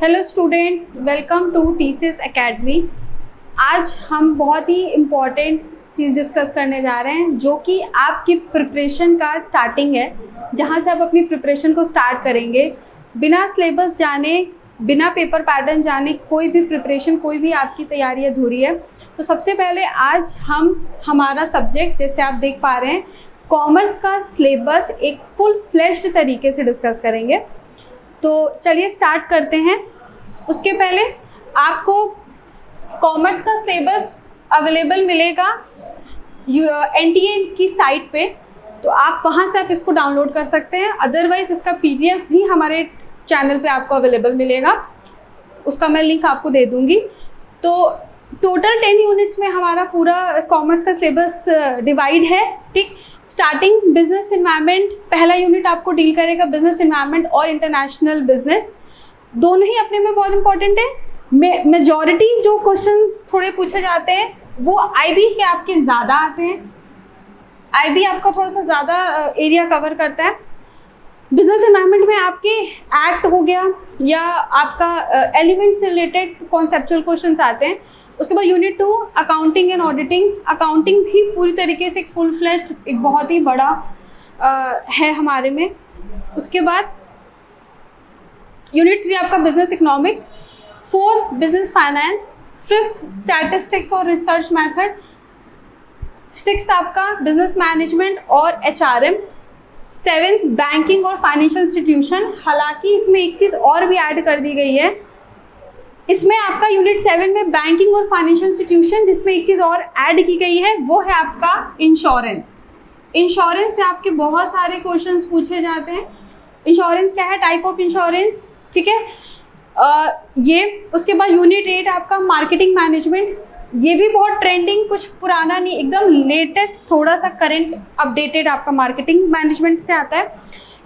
Hello students, welcome to TCS academy. आज हम बहुत ही इम्पॉर्टेंट चीज़ डिस्कस करने जा रहे हैं जो कि आपकी प्रिपरेशन का स्टार्टिंग है, जहां से आप अपनी प्रिपरेशन को स्टार्ट करेंगे। बिना सिलेबस जाने, बिना पेपर पैटर्न जाने कोई भी प्रिपरेशन, कोई भी आपकी तैयारी अधूरी है। तो सबसे पहले आज हम हमारा सब्जेक्ट, जैसे आप देख पा रहे हैं, कॉमर्स का सिलेबस एक फुल फ्लेश्ड तरीके से डिस्कस करेंगे। तो चलिए स्टार्ट करते हैं। उसके पहले आपको कॉमर्स का सिलेबस अवेलेबल मिलेगा एनटीए की साइट पे, तो आप वहाँ से आप इसको डाउनलोड कर सकते हैं। अदरवाइज़ इसका पीडीएफ भी हमारे चैनल पे आपको अवेलेबल मिलेगा, उसका मैं लिंक आपको दे दूँगी। तो टोटल 10 यूनिट्स में हमारा पूरा कॉमर्स का सिलेबस डिवाइड है। ठीक, स्टार्टिंग बिजनेस इन्वायरमेंट, पहला यूनिट आपको डील करेगा बिजनेस इन्वायरमेंट और इंटरनेशनल बिजनेस। दोनों ही अपने में बहुत इंपॉर्टेंट है। मेजॉरिटी जो क्वेश्चंस थोड़े पूछे जाते हैं वो आईबी के आपके ज़्यादा आते हैं। आईबी आपका थोड़ा सा ज़्यादा एरिया कवर करता है। बिजनेस इन्वायरमेंट में आपके एक्ट हो गया या आपका एलिमेंट से रिलेटेड कॉन्सेप्चुअल क्वेश्चंस आते हैं। उसके बाद unit 2 accounting and auditing. Accounting भी पूरी तरीके से एक फुल फ्लेश्ड, एक बहुत ही बड़ा है हमारे में। उसके बाद यूनिट 3 आपका business economics, 4 business finance, 5th statistics और रिसर्च मेथड, 6th आपका बिजनेस मैनेजमेंट और एचआरएम, 7th बैंकिंग और फाइनेंशियल इंस्टीट्यूशन। हालांकि इसमें एक चीज़ और भी ऐड कर दी गई है, इसमें आपका यूनिट 7 में बैंकिंग और फाइनेंशियल इंस्टीट्यूशन, जिसमें एक चीज़ और ऐड की गई है वो है आपका इंश्योरेंस। इंश्योरेंस से आपके बहुत सारे क्वेश्चंस पूछे जाते हैं। इंश्योरेंस क्या है, टाइप ऑफ इंश्योरेंस, ठीक है। ये उसके बाद यूनिट 8 आपका मार्केटिंग मैनेजमेंट। ये भी बहुत ट्रेंडिंग, कुछ पुराना नहीं, एकदम लेटेस्ट, थोड़ा सा करंट अपडेटेड आपका मार्केटिंग मैनेजमेंट से आता है।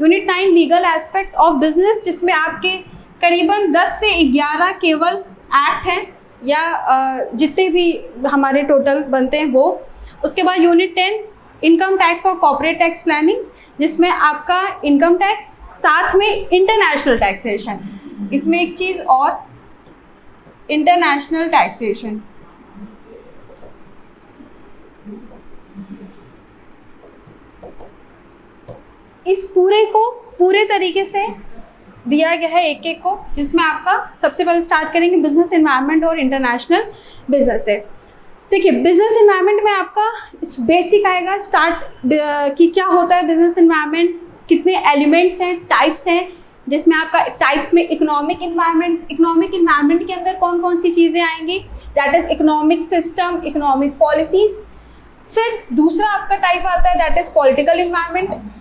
Unit 9 legal aspect of business, जिसमें आपके करीबन 10 से 11 केवल एक्ट हैं या जितने भी हमारे टोटल बनते हैं वो। उसके बाद यूनिट 10 इनकम टैक्स और कॉर्पोरेट टैक्स प्लानिंग, जिसमें आपका इनकम टैक्स साथ में इंटरनेशनल टैक्सेशन। इसमें एक चीज़ और, इंटरनेशनल टैक्सेशन। इस पूरे को पूरे तरीके से दिया गया है एक एक को, जिसमें आपका सबसे पहले स्टार्ट करेंगे बिजनेस एनवायरनमेंट और इंटरनेशनल बिजनेस से। देखिए, बिजनेस एनवायरनमेंट में आपका बेसिक आएगा स्टार्ट कि क्या होता है बिजनेस एनवायरनमेंट, कितने एलिमेंट्स हैं, टाइप्स हैं, जिसमें आपका टाइप्स में इकोनॉमिक इन्वायरमेंट के अंदर कौन कौन सी चीज़ें आएंगी, that is economic system, economic policies. फिर दूसरा आपका टाइप आता है दैट इज पॉलिटिकल इन्वायरमेंट।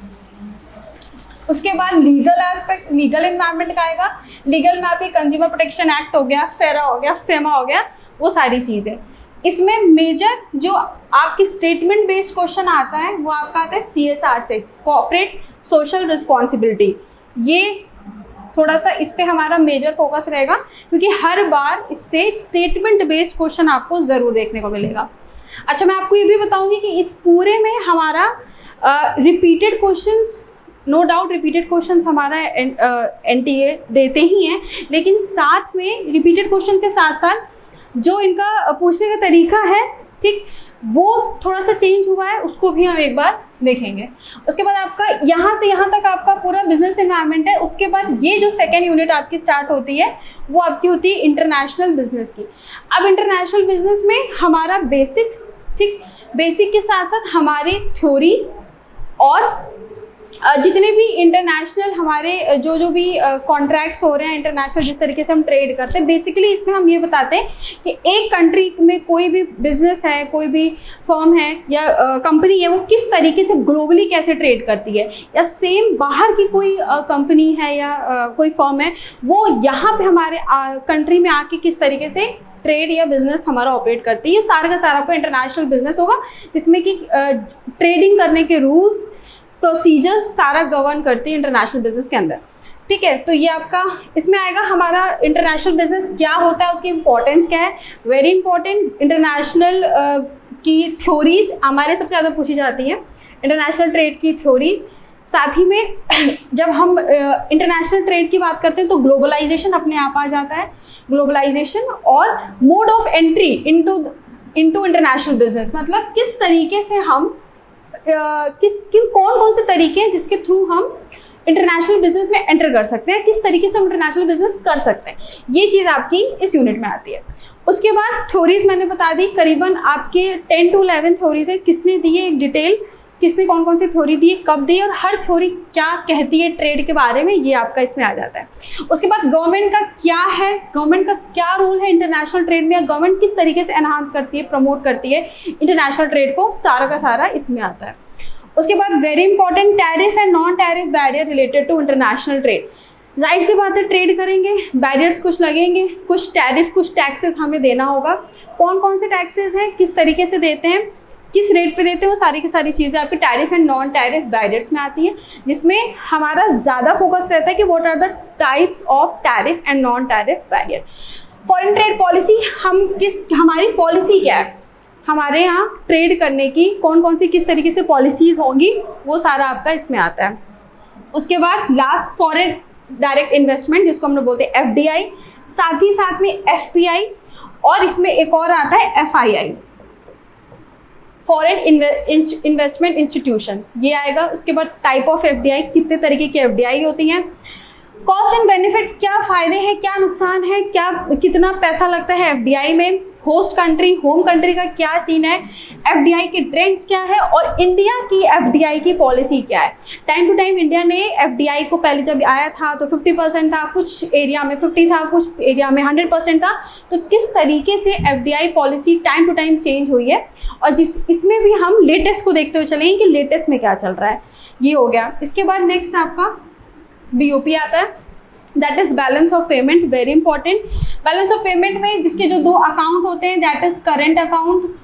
उसके बाद लीगल एस्पेक्ट, लीगल इन्वायरमेंट का आएगा। लीगल में आपके कंज्यूमर प्रोटेक्शन एक्ट हो गया, फेरा हो गया, फेमा हो गया, वो सारी चीज़ें। इसमें मेजर जो आपकी स्टेटमेंट बेस्ड क्वेश्चन आता है वो आपका आता है CSR से, कॉर्पोरेट सोशल रिस्पॉन्सिबिलिटी। ये थोड़ा सा इस पे हमारा मेजर फोकस रहेगा, क्योंकि हर बार इससे स्टेटमेंट बेस्ड क्वेश्चन आपको ज़रूर देखने को मिलेगा। अच्छा, मैं आपको ये भी बताऊंगी कि इस पूरे में हमारा repeated questions, no doubt repeated questions हमारा एनटीए देते ही हैं, लेकिन साथ में रिपीटेड क्वेश्चंस के साथ साथ जो इनका पूछने का तरीका है, ठीक, वो थोड़ा सा चेंज हुआ है, उसको भी हम एक बार देखेंगे। उसके बाद आपका यहाँ से यहाँ तक आपका पूरा बिजनेस एनवायरनमेंट है। उसके बाद ये जो सेकेंड यूनिट आपकी स्टार्ट होती है वो आपकी होती है इंटरनेशनल बिजनेस की। अब इंटरनेशनल बिजनेस में हमारा बेसिक, ठीक, बेसिक के साथ साथ हमारी थ्योरीज और जितने भी इंटरनेशनल हमारे जो भी कॉन्ट्रैक्ट्स हो रहे हैं इंटरनेशनल, जिस तरीके से हम ट्रेड करते हैं, बेसिकली इसमें हम ये बताते हैं कि एक कंट्री में कोई भी बिजनेस है, कोई भी फर्म है या कंपनी है, वो किस तरीके से ग्लोबली कैसे ट्रेड करती है, या सेम बाहर की कोई कंपनी है या कोई फर्म है, वो यहाँ पे हमारे कंट्री में आके किस तरीके से ट्रेड या बिजनेस हमारा ऑपरेट करती है। ये सारा का सारा आपका इंटरनेशनल बिजनेस होगा, जिसमें कि ट्रेडिंग करने के रूल्स, प्रोसीजर्स सारा गवर्न करती है इंटरनेशनल बिजनेस के अंदर। ठीक है, तो ये आपका इसमें आएगा हमारा इंटरनेशनल बिजनेस क्या होता है, उसकी इंपॉर्टेंस क्या है। वेरी इंपॉर्टेंट, इंटरनेशनल की थ्योरीज हमारे सबसे ज़्यादा पूछी जाती हैं, इंटरनेशनल ट्रेड की थ्योरीज, साथ ही में जब हम इंटरनेशनल ट्रेड की बात करते हैं तो ग्लोबलाइजेशन अपने आप आ जाता है। ग्लोबलाइजेशन और mode of entry into international business, मतलब किस तरीके से हम कौन कौन से तरीके हैं जिसके थ्रू हम इंटरनेशनल बिजनेस में एंटर कर सकते हैं, किस तरीके से हम इंटरनेशनल बिजनेस कर सकते हैं, ये चीज़ आपकी इस यूनिट में आती है। उसके बाद थ्योरीज मैंने बता दी, करीबन आपके 10 to 11 थ्योरीज है। किसने दी है एक डिटेल, किसने कौन कौन सी थ्योरी दी, कब दी, और हर थ्योरी क्या कहती है ट्रेड के बारे में, ये आपका इसमें आ जाता है। उसके बाद गवर्नमेंट का क्या है, गवर्नमेंट का क्या रोल है इंटरनेशनल ट्रेड में, या गवर्नमेंट किस तरीके से एनहांस करती है, प्रमोट करती है इंटरनेशनल ट्रेड को, सारा का सारा इसमें आता है। उसके बाद very important tariff and non tariff barrier related to international trade. जाहिर सी बात है, ट्रेड करेंगे, बैरियर्स कुछ लगेंगे, कुछ टैरिफ, कुछ टैक्सेस हमें देना होगा। कौन कौन से टैक्सेस हैं, किस तरीके से देते हैं, किस रेट पे देते हैं, वो सारी की सारी चीज़ें आपके tariff and non tariff barriers में आती हैं, जिसमें हमारा ज़्यादा फोकस रहता है कि what are the types of tariff and non tariff barrier. Foreign trade policy, हमारी पॉलिसी क्या है, हमारे यहाँ ट्रेड करने की कौन कौन सी किस तरीके से पॉलिसीज़ होंगी, वो सारा आपका इसमें आता है। उसके बाद लास्ट फॉरेन डायरेक्ट इन्वेस्टमेंट, जिसको हम लोग बोलते हैं FDI, साथ ही साथ में FPI, और इसमें एक और आता है FII, फॉरेन इन्वेस्टमेंट इंस्टीट्यूशंस, ये आएगा। उसके बाद टाइप ऑफ FDI, कितने तरीके की FDI होती हैं, कॉस्ट एंड बेनिफिट्स, क्या फ़ायदे हैं, क्या नुकसान है, क्या कितना पैसा लगता है FDI में, होस्ट कंट्री, होम कंट्री का क्या सीन है, FDI के ट्रेंड्स क्या है, और इंडिया की FDI की पॉलिसी क्या है। टाइम टू टाइम इंडिया ने FDI को पहले जब आया था तो 50% था, कुछ एरिया में 50 था, कुछ एरिया में 100% था। तो किस तरीके से FDI policy time to time change हुई है, और इसमें भी हम लेटेस्ट को देखते हुए चलेंगे कि लेटेस्ट में क्या चल रहा है, ये हो गया। इसके बाद नेक्स्ट आपका BOP आता है, that is balance of payment, very important. Balance of payment में जिसके जो 2 अकाउंट होते हैं, दैट इज करेंट अकाउंट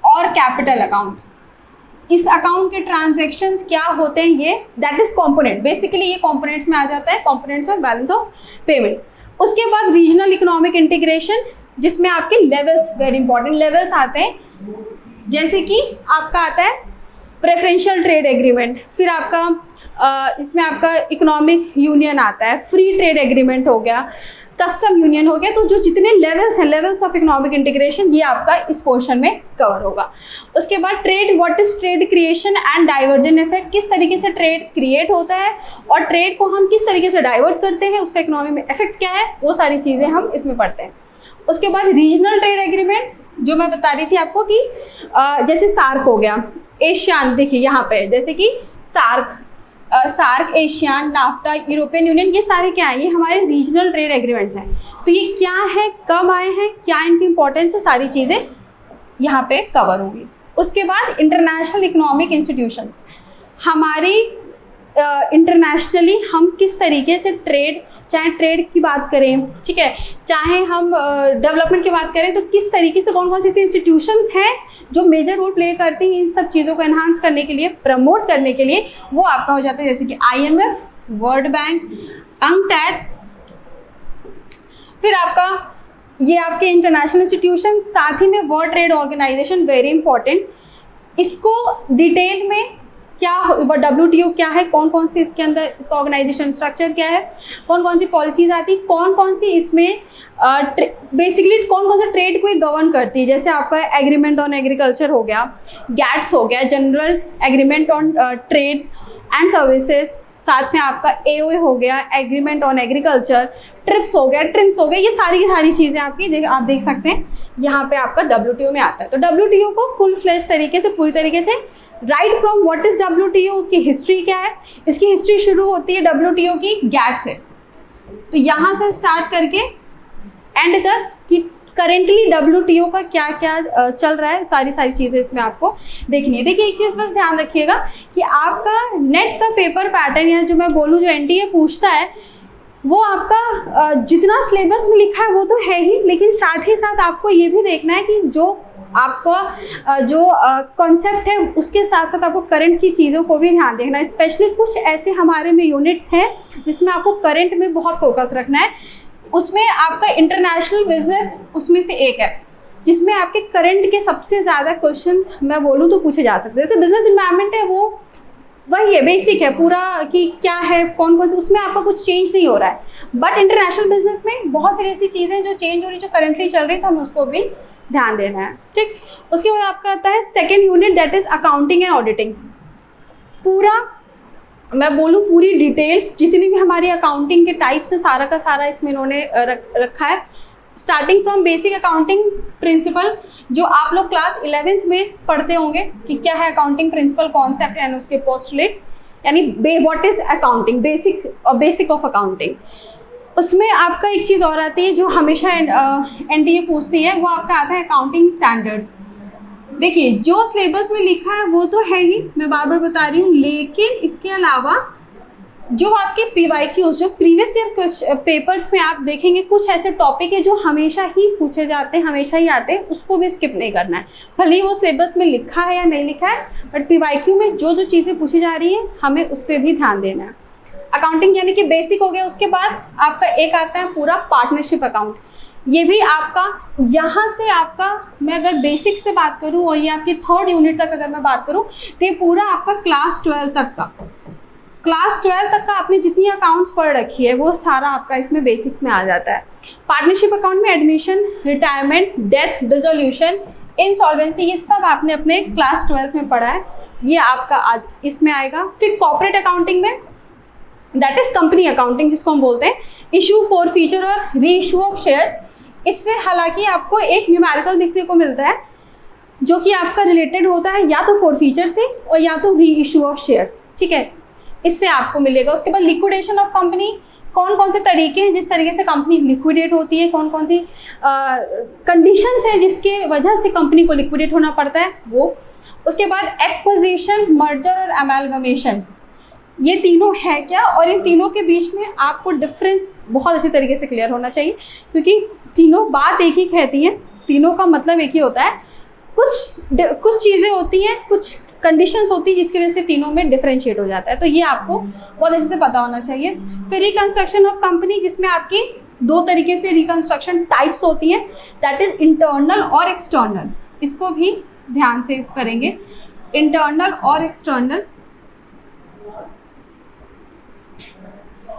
और कैपिटल अकाउंट। इस अकाउंट के ट्रांजैक्शंस क्या होते हैं, ये दैट इज कंपोनेंट, बेसिकली ये कंपोनेंट्स में आ जाता है, components of balance of payment. उसके बाद रीजनल इकोनॉमिक इंटीग्रेशन, जिसमें आपके लेवल्स, वेरी इंपॉर्टेंट लेवल्स आते हैं, जैसे कि आपका आता है प्रेफरेंशियल ट्रेड एग्रीमेंट, फिर आपका इसमें आपका इकोनॉमिक यूनियन आता है, फ्री ट्रेड एग्रीमेंट हो गया, कस्टम यूनियन हो गया। तो जो जितने लेवल्स हैं, लेवल्स ऑफ इकोनॉमिक इंटीग्रेशन, ये आपका इस पोर्शन में कवर होगा। उसके बाद trade, what is trade creation and diversion effect, किस तरीके से ट्रेड क्रिएट होता है और ट्रेड को हम किस तरीके से डाइवर्ट करते हैं, उसका इकोनॉमी में इफेक्ट क्या है, वो सारी चीज़ें हम इसमें पढ़ते हैं। उसके बाद रीजनल ट्रेड एग्रीमेंट, जो मैं बता रही थी आपको कि जैसे सार्क हो गया, एशियान, देखिए यहाँ पे जैसे कि SAARC, ASEAN, NAFTA, European Union, ये सारे क्या है, ये हमारे रीजनल ट्रेड एग्रीमेंट्स हैं। तो ये क्या है, कब आए हैं, क्या इनकी इंपॉर्टेंस है, सारी चीज़ें यहाँ पे कवर होंगी। उसके बाद इंटरनेशनल इकोनॉमिक इंस्टीट्यूशंस, हमारी इंटरनेशनली हम किस तरीके से ट्रेड, चाहे ट्रेड की बात करें, ठीक है, चाहे हम डेवलपमेंट की बात करें, तो किस तरीके से कौन कौन सी ऐसी इंस्टीट्यूशंस हैं जो मेजर रोल प्ले करती हैं इन सब चीज़ों को एनहांस करने के लिए, प्रमोट करने के लिए, वो आपका हो जाता है, जैसे कि IMF, वर्ल्ड बैंक, UNCTAD। फिर आपका ये आपके इंटरनेशनल इंस्टीट्यूशन, साथ ही में world trade organization, very important. इसको डिटेल में क्या WTO क्या है, कौन कौन सी इसके अंदर इसका ऑर्गेनाइजेशन स्ट्रक्चर क्या है, कौन कौन सी पॉलिसीज आती, कौन कौन सी इसमें बेसिकली कौन कौन सा ट्रेड को गवर्न करती है, जैसे आपका एग्रीमेंट ऑन एग्रीकल्चर हो गया, GATS हो गया, general agreement on trade and services, साथ में आपका AOA हो गया, एग्रीमेंट ऑन एग्रीकल्चर, ट्रिप्स हो गया, ट्रिम्स हो गया, ये सारी की सारी चीज़ें आपकी आप देख सकते हैं यहाँ पे आपका WTO में आता है। तो WTO को फुल फ्लैश तरीके से, पूरी तरीके से, right from what is WTO, उसकी हिस्ट्री क्या है, इसकी हिस्ट्री शुरू होती है WTO की GATT से, तो यहाँ से स्टार्ट करके एंड तक कि करेंटली WTO का क्या क्या चल रहा है, सारी चीज़ें इसमें आपको देखनी है। देखिए एक चीज़ बस ध्यान रखिएगा कि आपका नेट का पेपर पैटर्न, या जो मैं बोलूँ जो NTA पूछता है, वो आपका जितना सिलेबस में लिखा है वो तो है ही, लेकिन साथ ही साथ आपको ये भी देखना है कि जो आपका जो कॉन्सेप्ट है उसके साथ साथ आपको करंट की चीज़ों को भी ध्यान देखना है। स्पेशली कुछ ऐसे हमारे में यूनिट्स हैं जिसमें आपको करंट में बहुत फोकस रखना है। उसमें आपका इंटरनेशनल बिजनेस उसमें से एक है जिसमें आपके करंट के सबसे ज़्यादा क्वेश्चंस मैं बोलूँ तो पूछे जा सकते हैं। जैसे बिजनेस इन्वायरमेंट है वो वही है, बेसिक है पूरा कि क्या है, कौन कौन से, उसमें आपका कुछ चेंज नहीं हो रहा है। बट इंटरनेशनल बिजनेस में बहुत सारी ऐसी चीज़ें जो चेंज हो रही, जो करंटली चल रही, तो हमें उसको भी ध्यान देना है। ठीक, उसके बाद आपका आता है second unit, that is accounting and auditing. पूरा मैं बोलूँ पूरी डिटेल जितनी भी हमारी अकाउंटिंग के टाइप्स है, सारा का सारा इसमें इन्होंने रखा है। Starting from basic accounting principle, जो आप लोग क्लास 11th में पढ़ते होंगे कि क्या है अकाउंटिंग प्रिंसिपल, कॉन्सेप्ट एंड उसके पोस्टुलेट्स, यानी what is accounting, basic of accounting. उसमें आपका एक चीज़ और आती है जो हमेशा एनटीए पूछती है, वो आपका आता है अकाउंटिंग स्टैंडर्ड्स। देखिए जो सिलेबस में लिखा है वो तो है ही, मैं बार बार बता रही हूँ, लेकिन इसके अलावा जो आपके पीवाईक्यूज, जो प्रीवियस ईयर पेपर्स में आप देखेंगे, कुछ ऐसे टॉपिक है जो हमेशा ही पूछे जाते हैं, हमेशा ही आते हैं, उसको भी स्किप नहीं करना है। भले ही वो सिलेबस में लिखा है या नहीं लिखा है, बट पीवाईक्यू में जो जो चीज़ें पूछी जा रही हैं हमें उस पर भी ध्यान देना है। अकाउंटिंग यानी कि बेसिक हो गया। उसके बाद आपका एक आता है पूरा पार्टनरशिप अकाउंट। ये भी आपका यहाँ से आपका, मैं अगर बेसिक से बात करूँ और ये आपकी थर्ड यूनिट तक अगर मैं बात करूँ, तो ये पूरा आपका क्लास 12 तक का आपने जितनी अकाउंट्स पढ़ रखी है वो सारा आपका इसमें बेसिक्स में आ जाता है। पार्टनरशिप अकाउंट में admission, retirement, death, dissolution, insolvency, ये सब आपने अपने क्लास 12 में पढ़ा है, ये आपका आज इसमें आएगा। फिर कॉर्पोरेट अकाउंटिंग में, दैट इज कंपनी अकाउंटिंग जिसको हम बोलते हैं, इशू, फॉरफीचर और री इशू ऑफ शेयर्स। इससे हालांकि आपको एक न्यूमेरिकल देखने को मिलता है जो कि आपका रिलेटेड होता है या तो फॉरफीचर से और या तो री इशू ऑफ शेयर्स, ठीक है, इससे आपको मिलेगा। उसके बाद लिक्विडेशन ऑफ कंपनी, कौन कौन से तरीके हैं जिस तरीके से कंपनी लिक्विडेट होती है, कौन कौन सी कंडीशंस हैं जिसके वजह से कंपनी को लिक्विडेट होना पड़ता है वो। उसके बाद एक्विजिशन, मर्जर और अमेलगमेशन, ये तीनों है क्या, और इन तीनों के बीच में आपको डिफरेंस बहुत अच्छी तरीके से क्लियर होना चाहिए, क्योंकि तीनों बात एक ही कहती हैं, तीनों का मतलब एक ही होता है। कुछ चीज़ें होती हैं, कुछ कंडीशंस होती है जिसकी वजह से तीनों में डिफरेंशिएट हो जाता है, तो ये आपको बहुत अच्छे से पता होना चाहिए। फिर रिकंस्ट्रक्शन ऑफ कंपनी, जिसमें आपकी दो तरीके से रिकंस्ट्रक्शन टाइप्स होती हैं, दैट इज इंटरनल और एक्सटर्नल, इसको भी ध्यान से करेंगे, इंटरनल और एक्सटर्नल।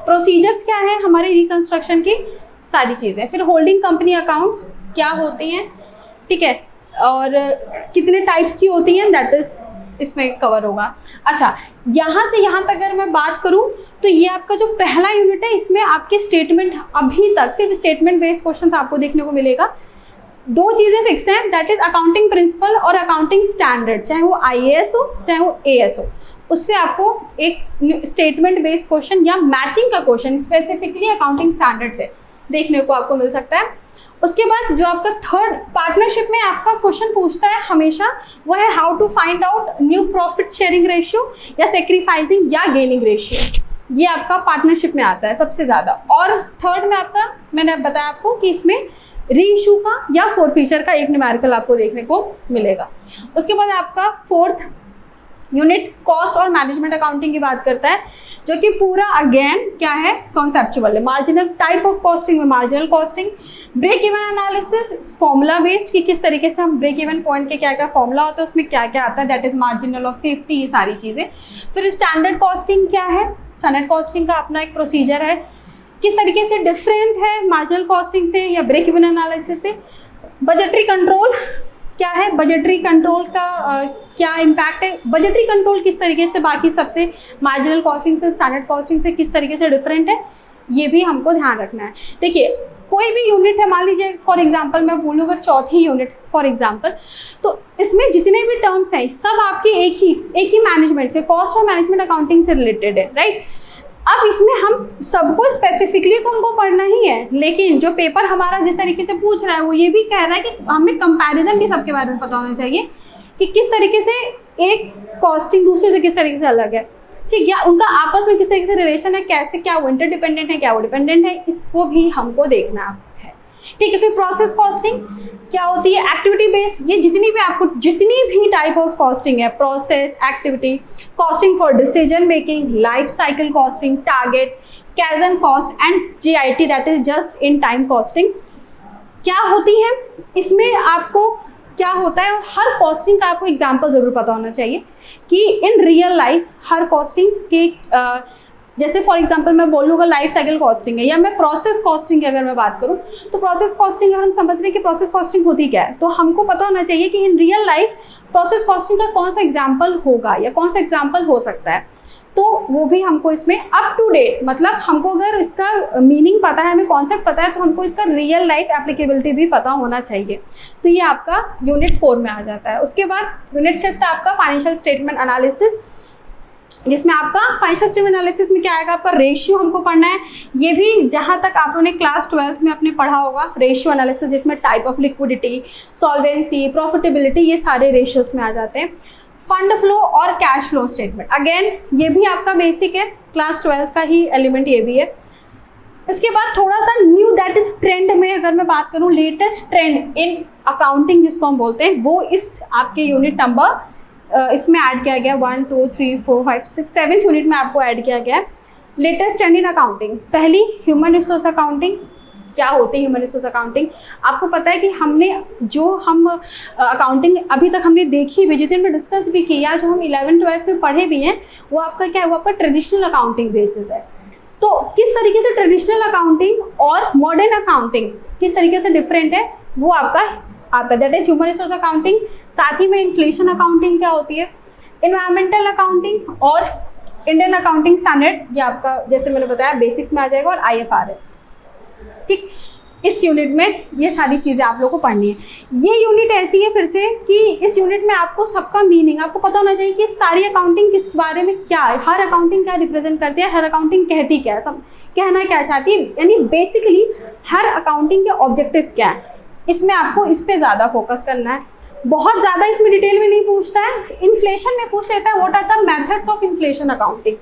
प्रोसीजर्स क्या है हमारे रिकंस्ट्रक्शन की, सारी चीज़ें। फिर होल्डिंग कंपनी अकाउंट्स क्या होती हैं, ठीक है, और कितने टाइप्स की होती हैं, दैट इज इसमें कवर होगा। अच्छा, यहाँ से यहाँ तक अगर मैं बात करूँ तो ये आपका जो पहला यूनिट है, इसमें आपके स्टेटमेंट, अभी तक सिर्फ स्टेटमेंट बेस्ड क्वेश्चन आपको देखने को मिलेगा। दो चीज़ें फिक्स हैं, दैट इज अकाउंटिंग प्रिंसिपल और अकाउंटिंग स्टैंडर्ड, चाहे वो IAS हो चाहे वो AS हो, उससे आपको एक स्टेटमेंट बेस्ड क्वेश्चन या मैचिंग का क्वेश्चन स्पेसिफिकली अकाउंटिंग स्टैंडर्ड से देखने को आपको मिल सकता है। उसके बाद जो आपका थर्ड पार्टनरशिप में आपका क्वेश्चन पूछता है हमेशा, वो है how to find out new profit sharing ratio या सेक्रीफाइसिंग या गेनिंग रेशियो, ये आपका पार्टनरशिप में आता है सबसे ज़्यादा। और थर्ड में आपका, मैंने बताया आपको कि इसमें री इशू का या फॉरफीचर का एक न्यूमेरिकल आपको देखने को मिलेगा। उसके बाद आपका फोर्थ यूनिट कॉस्ट और मैनेजमेंट अकाउंटिंग की बात करता है, जो कि पूरा अगेन क्या है, कॉन्सेप्चुअल है। मार्जिनल टाइप ऑफ कॉस्टिंग में marginal costing, break even analysis, formula based कि किस तरीके से हम ब्रेक इवन पॉइंट के क्या क्या फॉर्मूला होता है, उसमें क्या क्या आता है, that is marginal of safety, ये सारी चीज़ें। फिर स्टैंडर्ड कॉस्टिंग क्या है, स्टैंडर्ड कॉस्टिंग का अपना एक प्रोसीजर है, किस तरीके से डिफरेंट है मार्जिनल कॉस्टिंग से या ब्रेक इवन एनालिसिस से। बजटरी कंट्रोल क्या है, बजटरी कंट्रोल का क्या इम्पैक्ट है, बजटरी कंट्रोल किस तरीके से बाकी सबसे मार्जिनल कॉस्टिंग से, स्टैंडर्ड कॉस्टिंग से किस तरीके से डिफरेंट है, ये भी हमको ध्यान रखना है। देखिए कोई भी यूनिट है, मान लीजिए फॉर एग्जांपल मैं बोलूँ अगर चौथी यूनिट फॉर एग्जांपल, तो इसमें जितने भी टर्म्स हैं सब आपकी एक ही मैनेजमेंट से, कॉस्ट और मैनेजमेंट अकाउंटिंग से रिलेटेड है, राइट। अब इसमें हम सबको स्पेसिफिकली तो हमको पढ़ना ही है, लेकिन जो पेपर हमारा जिस तरीके से पूछ रहा है वो ये भी कह रहा है कि हमें कंपैरिजन भी सबके बारे में पता होना चाहिए कि किस तरीके से एक कॉस्टिंग दूसरे से किस तरीके से अलग है, ठीक, या उनका आपस में किस तरीके से रिलेशन है, कैसे, क्या वो इंटरडिपेंडेंट है, क्या वो डिपेंडेंट है, इसको भी हमको देखना है, ठीक है। फिर प्रोसेस कॉस्टिंग क्या होती है, एक्टिविटी बेस्ड, ये जितनी भी टाइप ऑफ कॉस्टिंग है, process, activity, costing for decision making, life cycle costing, target, kaizen cost and GIT, that is just in time costing, क्या होती है इसमें आपको क्या होता है, और हर कॉस्टिंग का आपको एग्जाम्पल ज़रूर पता होना चाहिए कि in real life her costing के जैसे फॉर एग्जांपल मैं बोलूँगा लाइफ साइकिल कॉस्टिंग है, या मैं प्रोसेस कॉस्टिंग की अगर मैं बात करूँ, तो प्रोसेस कॉस्टिंग अगर हम समझ रहे हैं कि प्रोसेस कॉस्टिंग होती क्या है, तो हमको पता होना चाहिए कि in real life process costing का कौन सा एग्जाम्पल होगा या कौन सा एग्जाम्पल हो सकता है। तो वो भी हमको इसमें अप टू डेट, मतलब हमको अगर इसका मीनिंग पता है, हमें कॉन्सेप्ट पता है, तो हमको इसका रियल लाइफ एप्लीकेबिलिटी भी पता होना चाहिए। तो ये आपका यूनिट 4 में आ जाता है। उसके बाद यूनिट 5 आपका फाइनेंशियल स्टेटमेंट एनालिसिस, जिसमें आपका फाइनेंशियल स्टेटमेंट एनालिसिस में क्या आएगा, आपका रेशियो हमको पढ़ना है। ये भी जहाँ तक आप लोगों ने क्लास 12th में आपने पढ़ा होगा, रेशियो एनालिसिस, जिसमें type of liquidity, solvency, profitability, ये सारे रेशियोज में आ जाते हैं। फंड फ्लो और कैश फ्लो स्टेटमेंट, अगेन ये भी आपका बेसिक है, क्लास 12th का ही एलिमेंट ये भी है। इसके बाद थोड़ा सा न्यू, दैट इज ट्रेंड में अगर मैं बात करूँ, लेटेस्ट ट्रेंड इन अकाउंटिंग जिसको हम बोलते हैं, वो इस आपके यूनिट नंबर इसमें ऐड किया गया 1 2 3 4 5 6 7 यूनिट में आपको ऐड किया गया है। लेटेस्ट ट्रेंड इन अकाउंटिंग, पहली ह्यूमन रिसोर्स अकाउंटिंग। क्या होती है ह्यूमन रिसोर्स अकाउंटिंग? आपको पता है कि हमने जो हम अकाउंटिंग अभी तक हमने देखी भी, जितने में डिस्कस भी की, या जो हम 11th 12th में पढ़े भी हैं, वो आपका क्या है, वो आपका ट्रेडिशनल अकाउंटिंग बेसिस है। तो किस तरीके से ट्रेडिशनल अकाउंटिंग और मॉडर्न अकाउंटिंग किस तरीके से डिफरेंट है, वो आपका आता है, that is human resource accounting. साथ ही में इन्फ्लेशन अकाउंटिंग क्या होती है, एनवायरमेंटल अकाउंटिंग और इंडियन अकाउंटिंग स्टैंडर्ड, ये आपका जैसे मैंने बताया बेसिक्स में आ जाएगा, और IFRS। ठीक, इस यूनिट में ये सारी चीज़ें आप लोगों को पढ़नी है। ये यूनिट ऐसी है फिर से कि इस यूनिट में आपको सबका मीनिंग आपको पता होना चाहिए कि सारी अकाउंटिंग किस बारे में क्या है, हर अकाउंटिंग क्या रिप्रेजेंट करती है, हर अकाउंटिंग कहती क्या है, सब कहना क्या चाहती है, यानी बेसिकली हर अकाउंटिंग के ऑब्जेक्टिव्स क्या है, इसमें आपको इस पे ज़्यादा फोकस करना है। बहुत ज़्यादा इसमें डिटेल में नहीं पूछता है, इन्फ्लेशन में पूछ लेता है what are the methods of inflation accounting.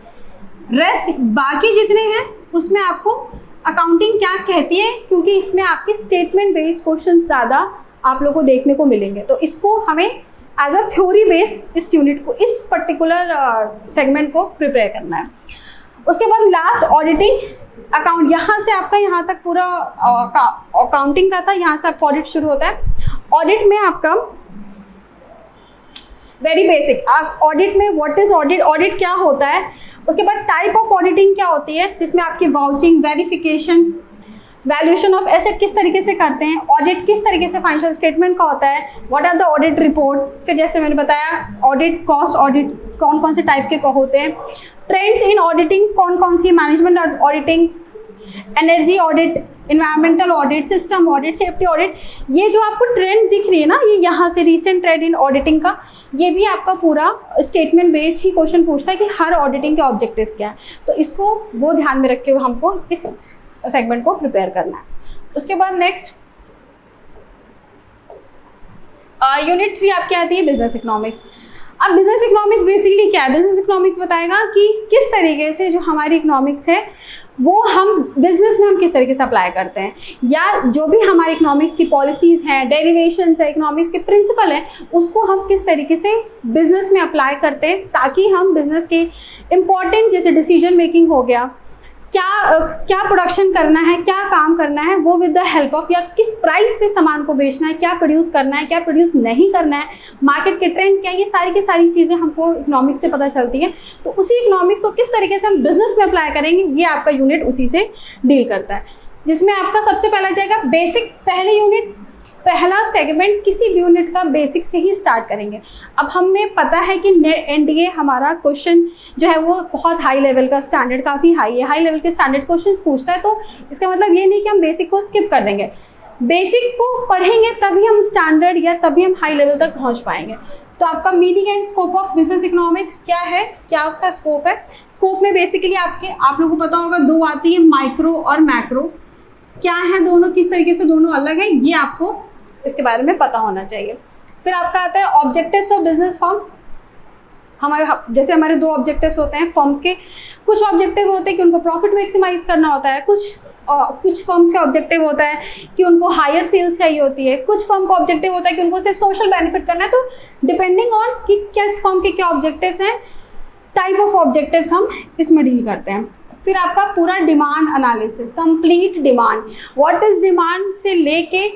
Rest बाकी जितने हैं उसमें आपको अकाउंटिंग क्या कहती है, क्योंकि इसमें आपके स्टेटमेंट बेस्ड क्वेश्चन ज़्यादा आप लोगों को देखने को मिलेंगे, तो इसको हमें एज अ थ्योरी बेस इस यूनिट को, इस पर्टिकुलर सेगमेंट को प्रिपेयर करना है। उसके बाद लास्ट ऑडिटिंग अकाउंट, यहाँ से आपका यहाँ तक पूरा अकाउंटिंग का था, यहाँ से आपका ऑडिट शुरू होता है। ऑडिट में आपका वेरी बेसिक, ऑडिट में व्हाट इज ऑडिट, ऑडिट क्या होता है, उसके बाद टाइप ऑफ ऑडिटिंग क्या होती है, जिसमें आपकी vouching, verification, valuation of asset किस तरीके से करते हैं, ऑडिट किस तरीके से फाइनेंशियल स्टेटमेंट का होता है, what are the audit report, फिर जैसे मैंने बताया ऑडिट कॉस्ट ऑडिट कौन कौन से टाइप के होते हैं, ट्रेंड्स इन ऑडिटिंग कौन कौन सी, management auditing, energy audit, environmental audit, system audit, safety audit. ये जो आपको ट्रेंड दिख रही है ना, ये यहाँ से रिसेंट ट्रेंड इन ऑडिटिंग का, ये भी आपका पूरा स्टेटमेंट बेस्ड ही क्वेश्चन पूछता है कि हर ऑडिटिंग के ऑब्जेक्टिव्स क्या है, तो इसको वो ध्यान में रख के हमको इस सेगमेंट को प्रिपेयर करना है। उसके बाद नेक्स्ट यूनिट 3 आपकी आती है बिजनेस इकोनॉमिक्स। अब बिजनेस इकोनॉमिक्स बेसिकली क्या है, बिजनेस इकोनॉमिक्स बताएगा कि किस तरीके से जो हमारी इकोनॉमिक्स है वो हम बिजनेस में हम किस तरीके से अप्लाई करते हैं, या जो भी हमारे इकोनॉमिक्स की पॉलिसीज़ हैं, डेरिवेशंस है, इकोनॉमिक्स के प्रिंसिपल हैं, उसको हम किस तरीके से बिजनेस में अप्लाई करते हैं, ताकि हम बिजनेस के इम्पॉर्टेंट जैसे डिसीजन मेकिंग हो गया, क्या प्रोडक्शन करना है, क्या काम करना है, वो विद द हेल्प ऑफ, या किस प्राइस पे सामान को बेचना है, क्या प्रोड्यूस करना है, क्या प्रोड्यूस नहीं करना है, मार्केट के ट्रेंड क्या है, ये सारी की सारी चीज़ें हमको इकोनॉमिक्स से पता चलती है। तो उसी इकोनॉमिक्स को किस तरीके से हम बिजनेस में अप्लाई करेंगे, ये आपका यूनिट उसी से डील करता है, जिसमें आपका सबसे पहला जाएगा बेसिक। पहले यूनिट पहला सेगमेंट किसी भी यूनिट का बेसिक से ही स्टार्ट करेंगे। अब हमें पता है कि NDA हमारा क्वेश्चन जो है वो बहुत हाई लेवल का, स्टैंडर्ड काफ़ी हाई है, हाई लेवल के स्टैंडर्ड क्वेश्चंस पूछता है, तो इसका मतलब ये नहीं कि हम बेसिक को स्किप कर देंगे, बेसिक को पढ़ेंगे तभी हम स्टैंडर्ड या तभी हम हाई लेवल तक पहुँच पाएंगे। तो आपका meaning and scope of business economics क्या है, क्या उसका स्कोप है। स्कोप में बेसिकली आप लोगों को पता होगा दो आती है, माइक्रो और मैक्रो। क्या है दोनों, किस तरीके से दोनों अलग है, ये आपको इसके बारे में पता होना चाहिए। फिर आपका आता है ऑब्जेक्टिव्स ऑफ बिजनेस फर्म। जैसे हमारे दो ऑब्जेक्टिव्स होते हैं फर्म्स के, कुछ ऑब्जेक्टिव होते हैं कि उनको प्रॉफिट मैक्सिमाइज करना होता है, कुछ फर्म्स का ऑब्जेक्टिव होता है कि उनको हायर सेल्स चाहिए होती है, कुछ फर्म का ऑब्जेक्टिव होता है कि उनको सिर्फ सोशल बेनिफिट करना है। तो डिपेंडिंग ऑन कि किस फर्म के क्या ऑब्जेक्टिव्स हैं, टाइप ऑफ ऑब्जेक्टिव्स हम इसमें डील करते हैं। फिर आपका पूरा demand analysis, complete demand, what is demand से लेके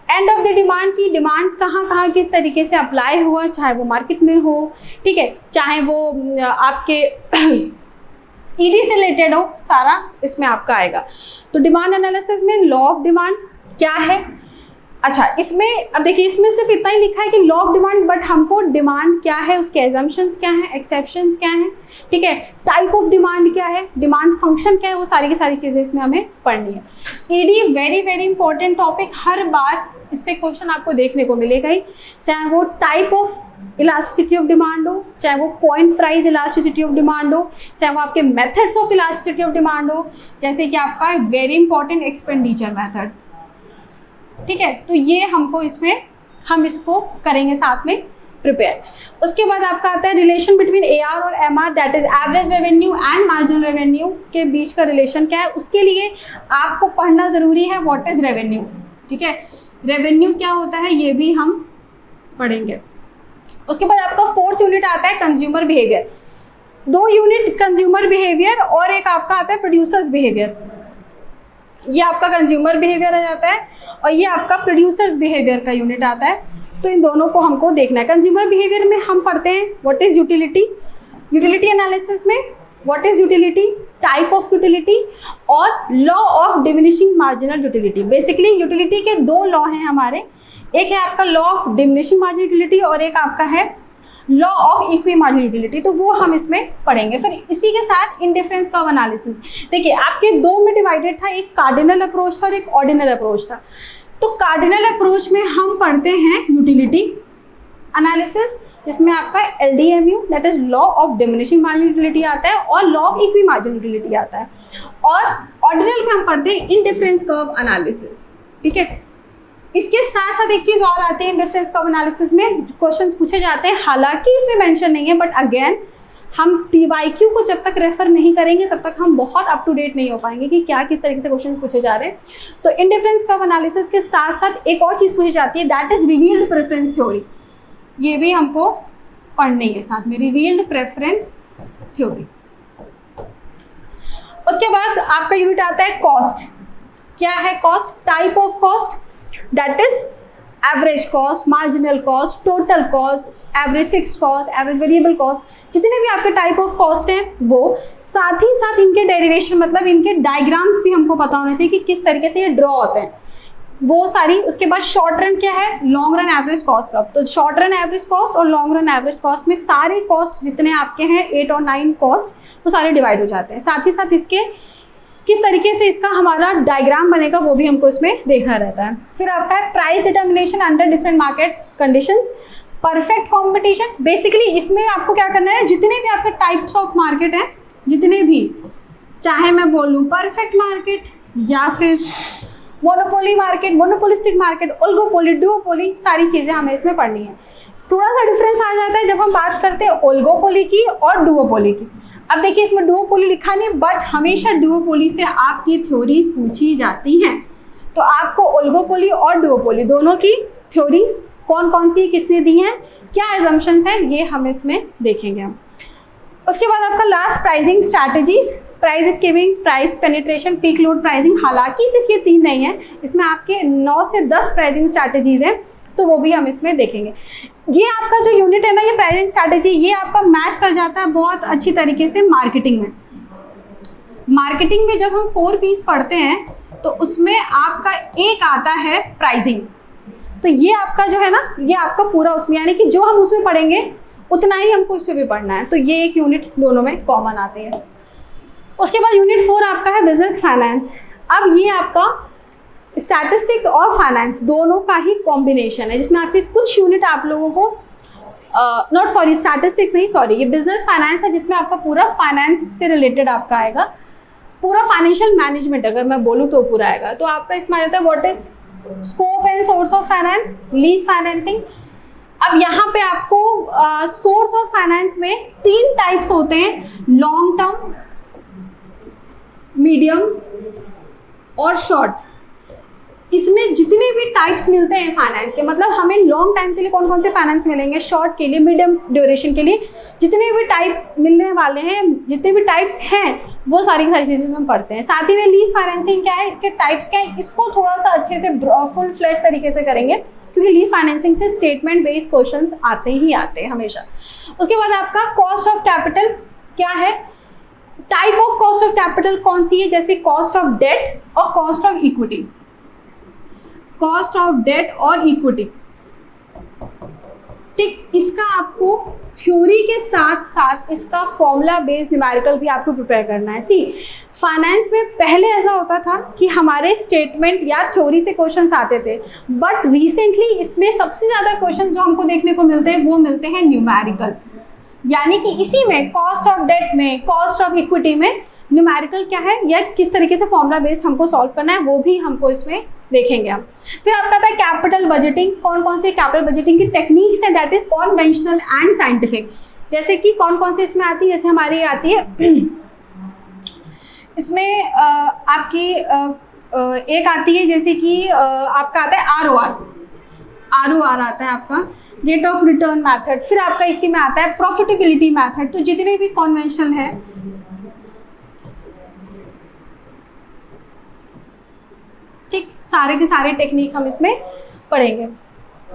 एंड ऑफ द डिमांड की डिमांड कहाँ कहाँ किस तरीके से अप्लाई हुआ, चाहे वो मार्केट में हो, ठीक है, चाहे वो आपके ईडी से रिलेटेड हो, सारा इसमें आपका आएगा। तो डिमांड एनालिसिस में लॉ ऑफ डिमांड क्या है, अच्छा इसमें अब देखिए इसमें सिर्फ इतना ही लिखा है कि लॉ ऑफ डिमांड, बट हमको डिमांड क्या है, उसके एजम्पशंस क्या हैं, एक्सेप्शंस क्या हैं, ठीक है, टाइप ऑफ डिमांड क्या है, डिमांड फंक्शन क्या है, वो सारी की सारी चीज़ें इसमें हमें पढ़नी है। ED very very important topic, हर बार इससे क्वेश्चन आपको देखने को मिलेगा ही, चाहे वो type of elasticity of demand हो, चाहे वो point price elasticity of demand हो, चाहे वो आपके methods of elasticity of demand हो, जैसे कि आपका वेरी इंपॉर्टेंट एक्सपेंडिचर मेथड, ठीक है। तो ये हमको इसमें हम इसको करेंगे साथ में प्रिपेयर। उसके बाद आपका आता है रिलेशन बिटवीन एआर और MR, that is average revenue and marginal revenue के बीच का रिलेशन क्या है, उसके लिए आपको पढ़ना जरूरी है व्हाट इज रेवेन्यू, ठीक है, रेवेन्यू क्या होता है ये भी हम पढ़ेंगे। उसके बाद आपका फोर्थ यूनिट आता है consumer behaviour, 2 unit consumer behaviour और एक आपका आता है प्रोड्यूसर्स बिहेवियर। ये आपका कंज्यूमर बिहेवियर आ जाता है और ये आपका प्रोड्यूसर्स बिहेवियर का यूनिट आता है। तो इन दोनों को हमको देखना है। कंज्यूमर बिहेवियर में हम पढ़ते हैं what is utility, utility analysis में what is utility, type of utility और law of diminishing marginal utility. Basically utility के 2 लॉ हैं हमारे, एक है आपका law of diminishing marginal utility और एक आपका है law of equi marginal utility, तो वो हम इसमें पढ़ेंगे। फिर इसी के साथ इंडिफरेंस कर्व एनालिसिस, देखिए आपके 2 में डिवाइडेड था, एक कार्डिनल अप्रोच था और एक ऑर्डिनल अप्रोच था। तो कार्डिनल अप्रोच में हम पढ़ते हैं यूटिलिटी एनालिसिस, जिसमें आपका LDMU that is law of diminishing marginal utility आता है और law of equi marginal utility आता है, और ऑर्डिनल में हम पढ़ते हैं इंडिफरेंस कर्व एनालिसिस, ठीक है। इसके साथ साथ एक चीज और आती है इंडिफरेंस कर्व एनालिसिस में, क्वेश्चंस पूछे जाते हैं, हालांकि इसमें मेंशन नहीं है, बट अगेन हम PYQ को जब तक रेफर नहीं करेंगे तब तक हम बहुत अप टू डेट नहीं हो पाएंगे कि क्या किस तरीके से क्वेश्चन पूछे जा रहे हैं। तो इंडिफरेंस कर्व एनालिसिस के साथ साथ एक और चीज पूछी जाती है that is revealed preference theory, ये भी हमको पढ़नी है साथ में, रिवील्ड प्रेफरेंस थ्योरी। उसके बाद आपका यूनिट आता है कॉस्ट, क्या है cost, type of cost that is average cost, marginal cost, total cost, average fixed cost, average variable cost, जितने भी आपके टाइप ऑफ कॉस्ट हैं वो, साथ ही साथ इनके डेरिवेशन मतलब इनके डायग्राम्स भी हमको पता होना चाहिए कि किस तरीके से ये ड्रॉ होते हैं, वो सारी। उसके बाद शॉर्ट रन क्या है, लॉन्ग रन एवरेज कॉस्ट का, तो शॉर्ट रन एवरेज कॉस्ट और लॉन्ग रन एवरेज कॉस्ट में सारे कॉस्ट जितने आपके हैं 8 और 9 कॉस्ट वो सारे डिवाइड हो जाते हैं। साथ ही साथ इसके किस तरीके से इसका हमारा डायग्राम बनेगा वो भी हमको इसमें देखना रहता है। फिर आपका है price determination under different market conditions, perfect competition, basically इसमें आपको क्या करना है, जितने भी आपके टाइप्स ऑफ मार्केट हैं, जितने भी, चाहे मैं बोलूँ परफेक्ट मार्केट या फिर monopoly market, monopolistic market, oligopoly, duopoly, सारी चीज़ें हमें इसमें पढ़नी है। थोड़ा सा डिफरेंस आ जाता है जब हम बात करते हैं ओलिगोपोली की और डुओपोली की। अब देखिए इसमें डुओपोली लिखा नहीं, बट हमेशा डुओपोली से आपकी थ्योरीज पूछी जाती हैं, तो आपको ओलिगोपोली और डुओपोली दोनों की थ्योरीज कौन कौन सी किसने दी हैं, क्या एजम्पशंस हैं, ये हम इसमें देखेंगे हम। उसके बाद आपका last pricing strategies, price skimming, price penetration, peak load pricing. हालांकि सिर्फ ये 3 नहीं है, इसमें आपके 9 से 10 प्राइसिंग स्ट्रैटेजीज हैं, तो वो भी हम इसमें देखेंगे। ये आपका जो यूनिट है ना, ये प्राइसिंग स्ट्रैटेजी, ये आपका मैच कर जाता है बहुत अच्छी तरीके से मार्केटिंग में। मार्केटिंग में जब हम 4 पीस पढ़ते हैं तो उसमें आपका एक आता है प्राइसिंग, तो ये आपका जो है ना, ये आपका पूरा उसमें, यानी कि जो हम उसमें पढ़ेंगे उतना ही हमको इस पर भी पढ़ना है, तो ये एक यूनिट दोनों में कॉमन आते हैं। उसके बाद यूनिट 4 आपका है बिजनेस फाइनेंस। अब ये आपका स्टैटिस्टिक्स और फाइनेंस दोनों का ही कॉम्बिनेशन है, जिसमें आपके कुछ यूनिट आप लोगों को स्टैटिस्टिक्स नहीं, सॉरी, ये बिजनेस फाइनेंस है, जिसमें आपका पूरा फाइनेंस से रिलेटेड आपका आएगा, पूरा फाइनेंशियल मैनेजमेंट अगर मैं बोलूँ तो पूरा आएगा। तो आपका इसमें आ जाता है what is scope and source of finance, lease financing. अब यहाँ पे आपको सोर्स ऑफ फाइनेंस में 3 टाइप्स होते हैं, लॉन्ग टर्म, मीडियम और शॉर्ट। इसमें जितने भी टाइप्स मिलते हैं फाइनेंस के, मतलब हमें लॉन्ग टाइम के लिए कौन कौन से फाइनेंस मिलेंगे, शॉर्ट के लिए, मीडियम ड्यूरेशन के लिए, जितने भी टाइप मिलने वाले हैं, जितने भी टाइप्स हैं, वो सारी चीज़ें हम पढ़ते हैं। साथ ही में लीज फाइनेंसिंग क्या है, इसके टाइप्स क्या है, इसको थोड़ा सा अच्छे से फुल फ्लैश तरीके से करेंगे, क्योंकि लीज फाइनेंसिंग से स्टेटमेंट बेस्ड क्वेश्चंस आते ही आते हैं हमेशा। उसके बाद आपका कॉस्ट ऑफ कैपिटल क्या है, type of cost of capital कौन सी है, जैसे कॉस्ट ऑफ डेट और cost of equity, cost of debt और इक्विटी, ठीक। इसका आपको थ्योरी के साथ साथ इसका फॉर्मूला बेस्ड न्यूमेरिकल भी आपको प्रिपेयर करना है। सी फाइनेंस में पहले ऐसा होता था कि हमारे स्टेटमेंट या थ्योरी से क्वेश्चंस आते थे, बट रिसेंटली इसमें सबसे ज़्यादा क्वेश्चंस जो हमको देखने को मिलते हैं वो मिलते हैं न्यूमेरिकल, यानी कि इसी में कॉस्ट ऑफ डेट में, कॉस्ट ऑफ इक्विटी में न्यूमेरिकल क्या है या किस तरीके से फॉर्मूला बेस्ड हमको सॉल्व करना है, वो भी हमको इसमें देखेंगे हम। फिर आपका था कैपिटल बजटिंग, कौन कौन से कैपिटल बजटिंग की टेक्निक्स हैं, that is conventional and scientific. जैसे कि कौन कौन से इसमें आती है, जैसे हमारी आती है इसमें आपकी एक आती है जैसे कि आपका आता है ROR आता है आपका, रेट ऑफ रिटर्न मैथड। फिर आपका इसी में आता है प्रॉफिटेबिलिटी मैथड। तो जितने भी कॉन्वेंशनल है, ठीक, सारे के सारे टेक्निक हम इसमें पढ़ेंगे।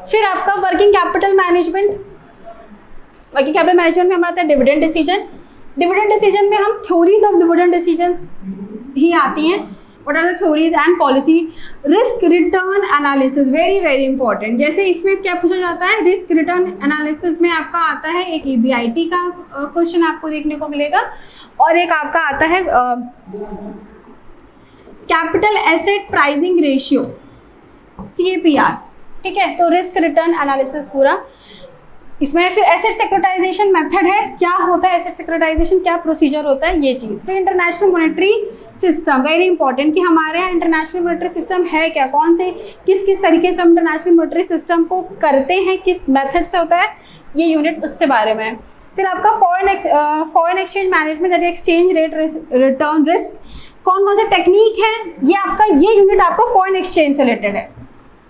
फिर आपका working capital management, working capital management में हमारा आता है डिविडेंड डिसीजन। डिविडेंड डिसीजन में हम थ्योरीज ऑफ डिविडेंड डिसीजंस ही आती हैं, what are the theories and policy. Risk return analysis, very very important. जैसे इसमें क्या पूछा जाता है, रिस्क रिटर्न एनालिसिस में आपका आता है एक EBIT का क्वेश्चन आपको देखने को मिलेगा, और एक आपका आता है capital asset pricing ratio, CAPR, ठीक है। तो रिस्क रिटर्न एनालिसिस पूरा इसमें। फिर एसेट सिक्योरिटाइजेशन मेथड है, क्या होता है एसेट सिक्योरिटाइजेशन, क्या प्रोसीजर होता है, ये चीज़। फिर international monetary system, very important, कि हमारे यहाँ इंटरनेशनल मॉनेटरी सिस्टम है क्या, कौन से किस किस तरीके से हम इंटरनेशनल मॉनेटरी सिस्टम को करते हैं, किस मेथड से होता है, ये यूनिट उससे बारे में। फिर आपका foreign exchange management, that exchange rate return risk, कौन कौन से टेक्निक है, ये आपका, ये यूनिट आपको फॉरेन एक्सचेंज से रिलेटेड है,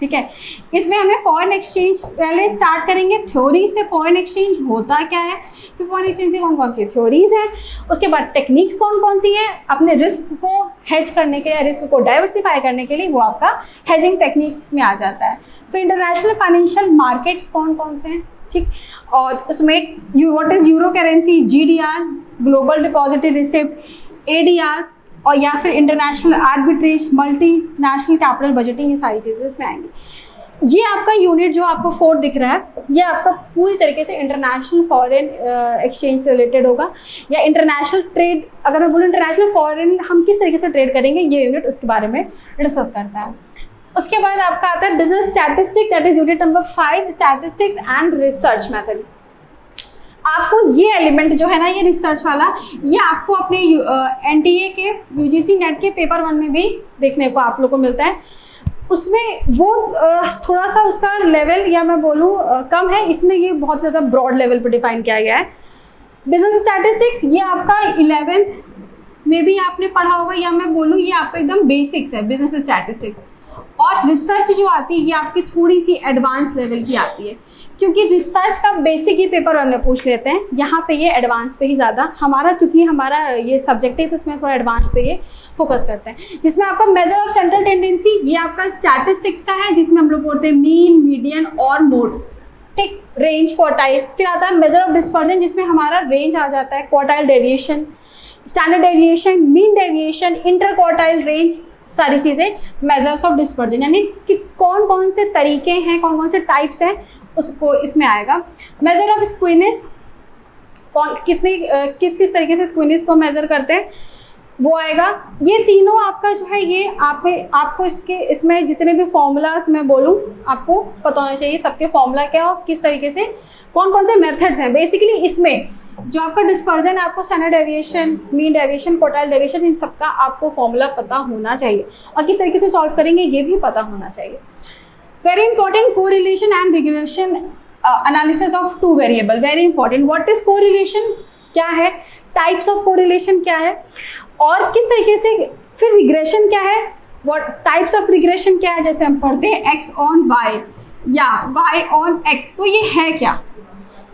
ठीक है। इसमें हमें फॉरेन एक्सचेंज पहले स्टार्ट करेंगे थ्योरी से, फॉरेन एक्सचेंज होता क्या है, फिर फॉरेन एक्सचेंज से कौन कौन सी थ्योरीज हैं, उसके बाद टेक्निक्स कौन कौन सी हैं, अपने रिस्क को हेज करने के लिए, रिस्क को डाइवर्सिफाई करने के लिए, वो आपका हेजिंग टेक्निक्स में आ जाता है। फिर इंटरनेशनल फाइनेंशियल मार्केट्स कौन कौन से हैं, ठीक, और उसमें what is euro currency, GDR, global depository receipt, ADR, और या फिर international arbitrage, multinational capital budgeting, ये सारी चीज़ें इसमें आएंगी। ये आपका यूनिट जो आपको 4 दिख रहा है, ये आपका पूरी तरीके से इंटरनेशनल फॉरेन एक्सचेंज से रिलेटेड होगा, या इंटरनेशनल ट्रेड, अगर मैं बोलूँ इंटरनेशनल फॉरेन हम किस तरीके से ट्रेड करेंगे, ये यूनिट उसके बारे में डिस्कस करता है। उसके बाद आपका आता है business statistics, that is unit number 5, statistics and research method. आपको ये एलिमेंट जो है ना, ये रिसर्च वाला, ये आपको अपने NTA के UGC नेट के पेपर 1 में भी देखने को आप लोग को मिलता है। उसमें वो थोड़ा सा उसका लेवल, या मैं बोलूँ कम है, इसमें ये बहुत ज़्यादा ब्रॉड लेवल पर डिफाइन किया गया है। बिजनेस स्टैटिस्टिक्स ये आपका 11th में भी आपने पढ़ा होगा, या मैं बोलूँ ये आपका एकदम बेसिक्स है बिजनेस स्टैटिस्टिक्स। और रिसर्च जो आती है ये आपकी थोड़ी सी एडवांस लेवल की आती है, क्योंकि रिसर्च का बेसिक ही पेपर वन में पूछ लेते हैं, यहाँ पे ये एडवांस पे ही ज़्यादा हमारा, चूँकि हमारा ये सब्जेक्ट है तो उसमें थोड़ा एडवांस पे ये फोकस करते हैं। जिसमें आपका मेजर ऑफ सेंट्रल टेंडेंसी, ये आपका स्टैटिस्टिक्स का है, जिसमें हम लोग बोलते हैं मीन, मीडियन और मोड, ठीक, रेंज, क्वार्टाइल। फिर आता है मेजर ऑफ डिस्पर्जन, जिसमें हमारा रेंज आ जाता है, quartile deviation, standard deviation, mean deviation, inter quartile range, सारी चीज़ें मेजर्स ऑफ डिस्पर्जन, यानी कि कौन कौन से तरीके हैं, कौन कौन से टाइप्स हैं, उसको इसमें आएगा। मेजर ऑफ स्क्वीनेस, कौन कितने किस किस तरीके से स्क्वीनेस को मेजर करते हैं, वो आएगा। ये तीनों आपका जो है, ये आपको इसमें जितने भी फॉर्मूलाज मैं बोलूँ आपको पता होना चाहिए, सबके फॉर्मूला क्या हो, किस तरीके से, कौन कौन से मेथड्स हैं। बेसिकली इसमें जो आपका डिस्पर्जन है, आपको standard deviation, mean deviation, quartile deviation, इन सबका आपको फॉर्मूला पता होना चाहिए, और किस तरीके से सॉल्व करेंगे ये भी पता होना चाहिए। Very important, correlation and regression analysis of 2 variable, very important. What is correlation, क्या है, टाइप्स ऑफ कोरिलेशन क्या है, और किस तरीके से, फिर रिग्रेशन क्या है, व्हाट टाइप्स ऑफ रिग्रेशन क्या है, जैसे हम पढ़ते हैं x ऑन y या y ऑन x, तो ये है क्या।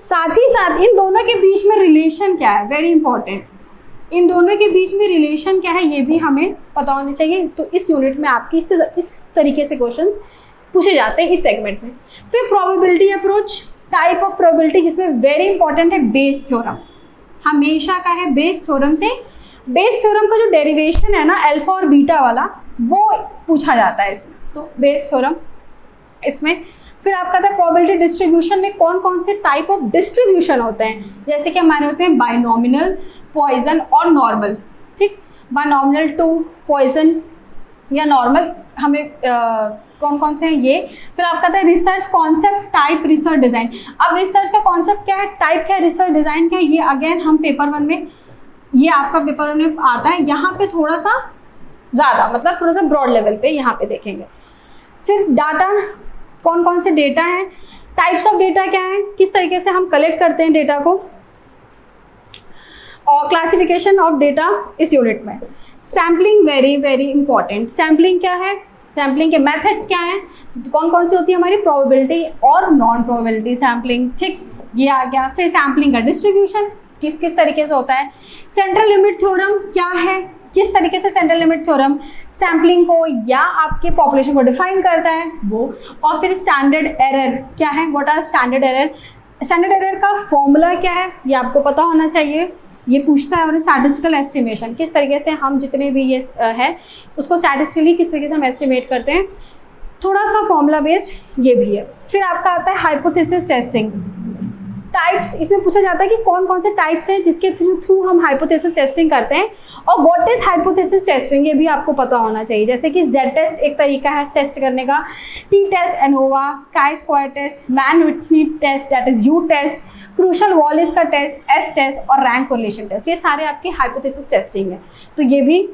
साथ ही साथ इन दोनों के बीच में रिलेशन क्या है, वेरी इंपॉर्टेंट, इन दोनों के बीच में रिलेशन क्या है ये भी हमें पता होना चाहिए। तो इस यूनिट में आपकी इस तरीके से क्वेश्चंस पूछे जाते हैं इस सेगमेंट में। फिर probability approach, type of probability जिसमें वेरी इंपॉर्टेंट है बेस थ्योरम, हमेशा का है बेस थ्योरम से। बेस थ्योरम का जो डेरिवेशन है ना अल्फा और बीटा वाला, वो पूछा जाता है इसमें, तो बेस थ्योरम इसमें। फिर आपका था प्रोबेबिलिटी डिस्ट्रीब्यूशन में कौन कौन से टाइप ऑफ डिस्ट्रीब्यूशन होते हैं, जैसे कि हमारे होते हैं बाइनॉमिनल, पॉइजन और नॉर्मल, ठीक। बाइनॉमिनल टू, पॉइजन या नॉर्मल, हमें कौन कौन से हैं ये। फिर आपका था research concept, type, research design. अब रिसर्च का कॉन्सेप्ट क्या है, टाइप क्या है, रिसर्च डिज़ाइन क्या है, ये अगेन हम पेपर 1 में, ये आपका पेपर 1 में आता है, यहाँ पे थोड़ा सा ज़्यादा मतलब थोड़ा सा ब्रॉड लेवल पे यहाँ पे देखेंगे। फिर डाटा, कौन कौन से डेटा हैं, टाइप्स ऑफ डेटा क्या है, किस तरीके से हम कलेक्ट करते हैं डेटा को, और क्लासिफिकेशन ऑफ डेटा इस यूनिट में। Sampling very very important, sampling क्या है, सैम्पलिंग के मेथड्स क्या हैं, कौन कौन सी होती है हमारी प्रोबेबिलिटी और नॉन प्रोबेबिलिटी सैम्पलिंग, ठीक, ये आ गया। फिर सैम्पलिंग का डिस्ट्रीब्यूशन किस किस तरीके से होता है, सेंट्रल लिमिट थ्योरम क्या है, किस तरीके से सेंट्रल लिमिट थ्योरम सैम्पलिंग को या आपके पॉपुलेशन को डिफाइन करता है वो। और फिर स्टैंडर्ड एरर क्या है, what are standard error, standard error का फॉर्मूला क्या है ये आपको पता होना चाहिए, ये पूछता है। और स्टैटिस्टिकल एस्टिमेशन, किस तरीके से हम जितने भी ये है उसको स्टैटिस्टिकली किस तरीके से हम एस्टिमेट करते हैं, थोड़ा सा फॉर्मूला बेस्ड ये भी है। फिर आपका आता है हाइपोथेसिस टेस्टिंग, टाइप्स, इसमें पूछा जाता है कि कौन कौन से टाइप्स हैं जिसके थ्रू हम हाइपोथेसिस टेस्टिंग करते हैं, और व्हाट इज हाइपोथेसिस टेस्टिंग ये भी आपको पता होना चाहिए। जैसे कि जेड टेस्ट एक तरीका है टेस्ट करने का, T test, ANOVA, chi square test, Mann Whitney test that is U test, Kruskal Wallis का टेस्ट, एस टेस्ट और रैंक कोरिलेशन टेस्ट, ये सारे आपके हाइपोथेसिस टेस्टिंग है। तो ये भी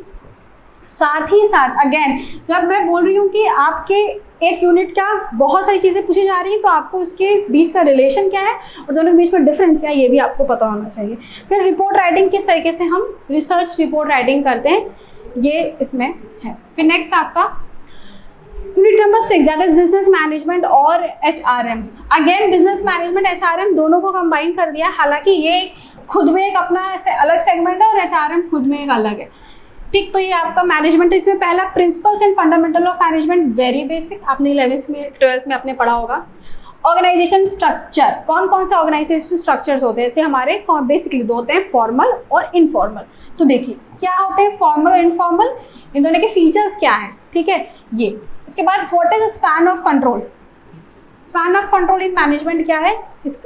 साथ ही साथ अगेन जब मैं बोल रही हूँ कि आपके एक यूनिट का बहुत सारी चीज़ें पूछी जा रही हैं, तो आपको उसके बीच का रिलेशन क्या है और दोनों के बीच में डिफरेंस क्या है ये भी आपको पता होना चाहिए। फिर रिपोर्ट राइटिंग, किस तरीके से हम रिसर्च रिपोर्ट राइटिंग करते हैं ये इसमें है। फिर नेक्स्ट आपका unit number 6 that is business management और HRM। Again business management HRM दोनों को कंबाइन कर दिया, हालांकि ये खुद में एक अपना अलग सेगमेंट है और HRM खुद में एक अलग है, ठीक। तो ये आपका मैनेजमेंट, इसमें पहला principles and fundamental of management, very basic, आपने 11th में 12th में आपने पढ़ा होगा। ऑर्गेनाइजेशन स्ट्रक्चर, कौन कौन से ऑर्गेनाइजेशन स्ट्रक्चर्स होते हैं, जैसे हमारे बेसिकली दो होते हैं, फॉर्मल और इनफॉर्मल। तो देखिए क्या होते हैं फॉर्मल और इनफॉर्मल, इन दोनों के फीचर्स क्या हैं, ठीक है ये। इसके बाद what is span of control, span of control in management क्या है,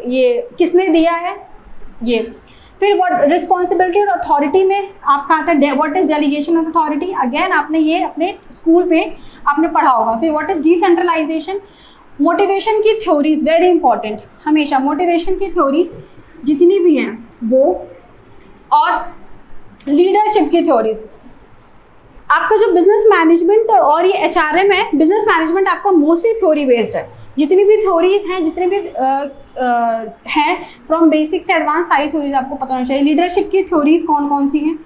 ये किसने दिया है ये। फिर व्हाट रिस्पॉन्सिबिलिटी और अथॉरिटी में आपका आता है what is delegation of authority, again आपने ये अपने स्कूल में आपने पढ़ा होगा। फिर व्हाट इज डिसेंट्रलाइजेशन, मोटिवेशन की थ्योरीज वेरी इंपॉर्टेंट, हमेशा मोटिवेशन की थ्योरीज जितनी भी हैं वो, और लीडरशिप की थ्योरीज। आपका जो बिजनेस मैनेजमेंट और ये HRM है, बिजनेस मैनेजमेंट आपका मोस्टली थ्योरी बेस्ड है, जितनी भी थ्योरीज हैं, जितने भी हैं फ्रॉम बेसिक से एडवांस सारी थ्योरीज आपको पता होना चाहिए। लीडरशिप की थ्योरीज कौन कौन सी हैं,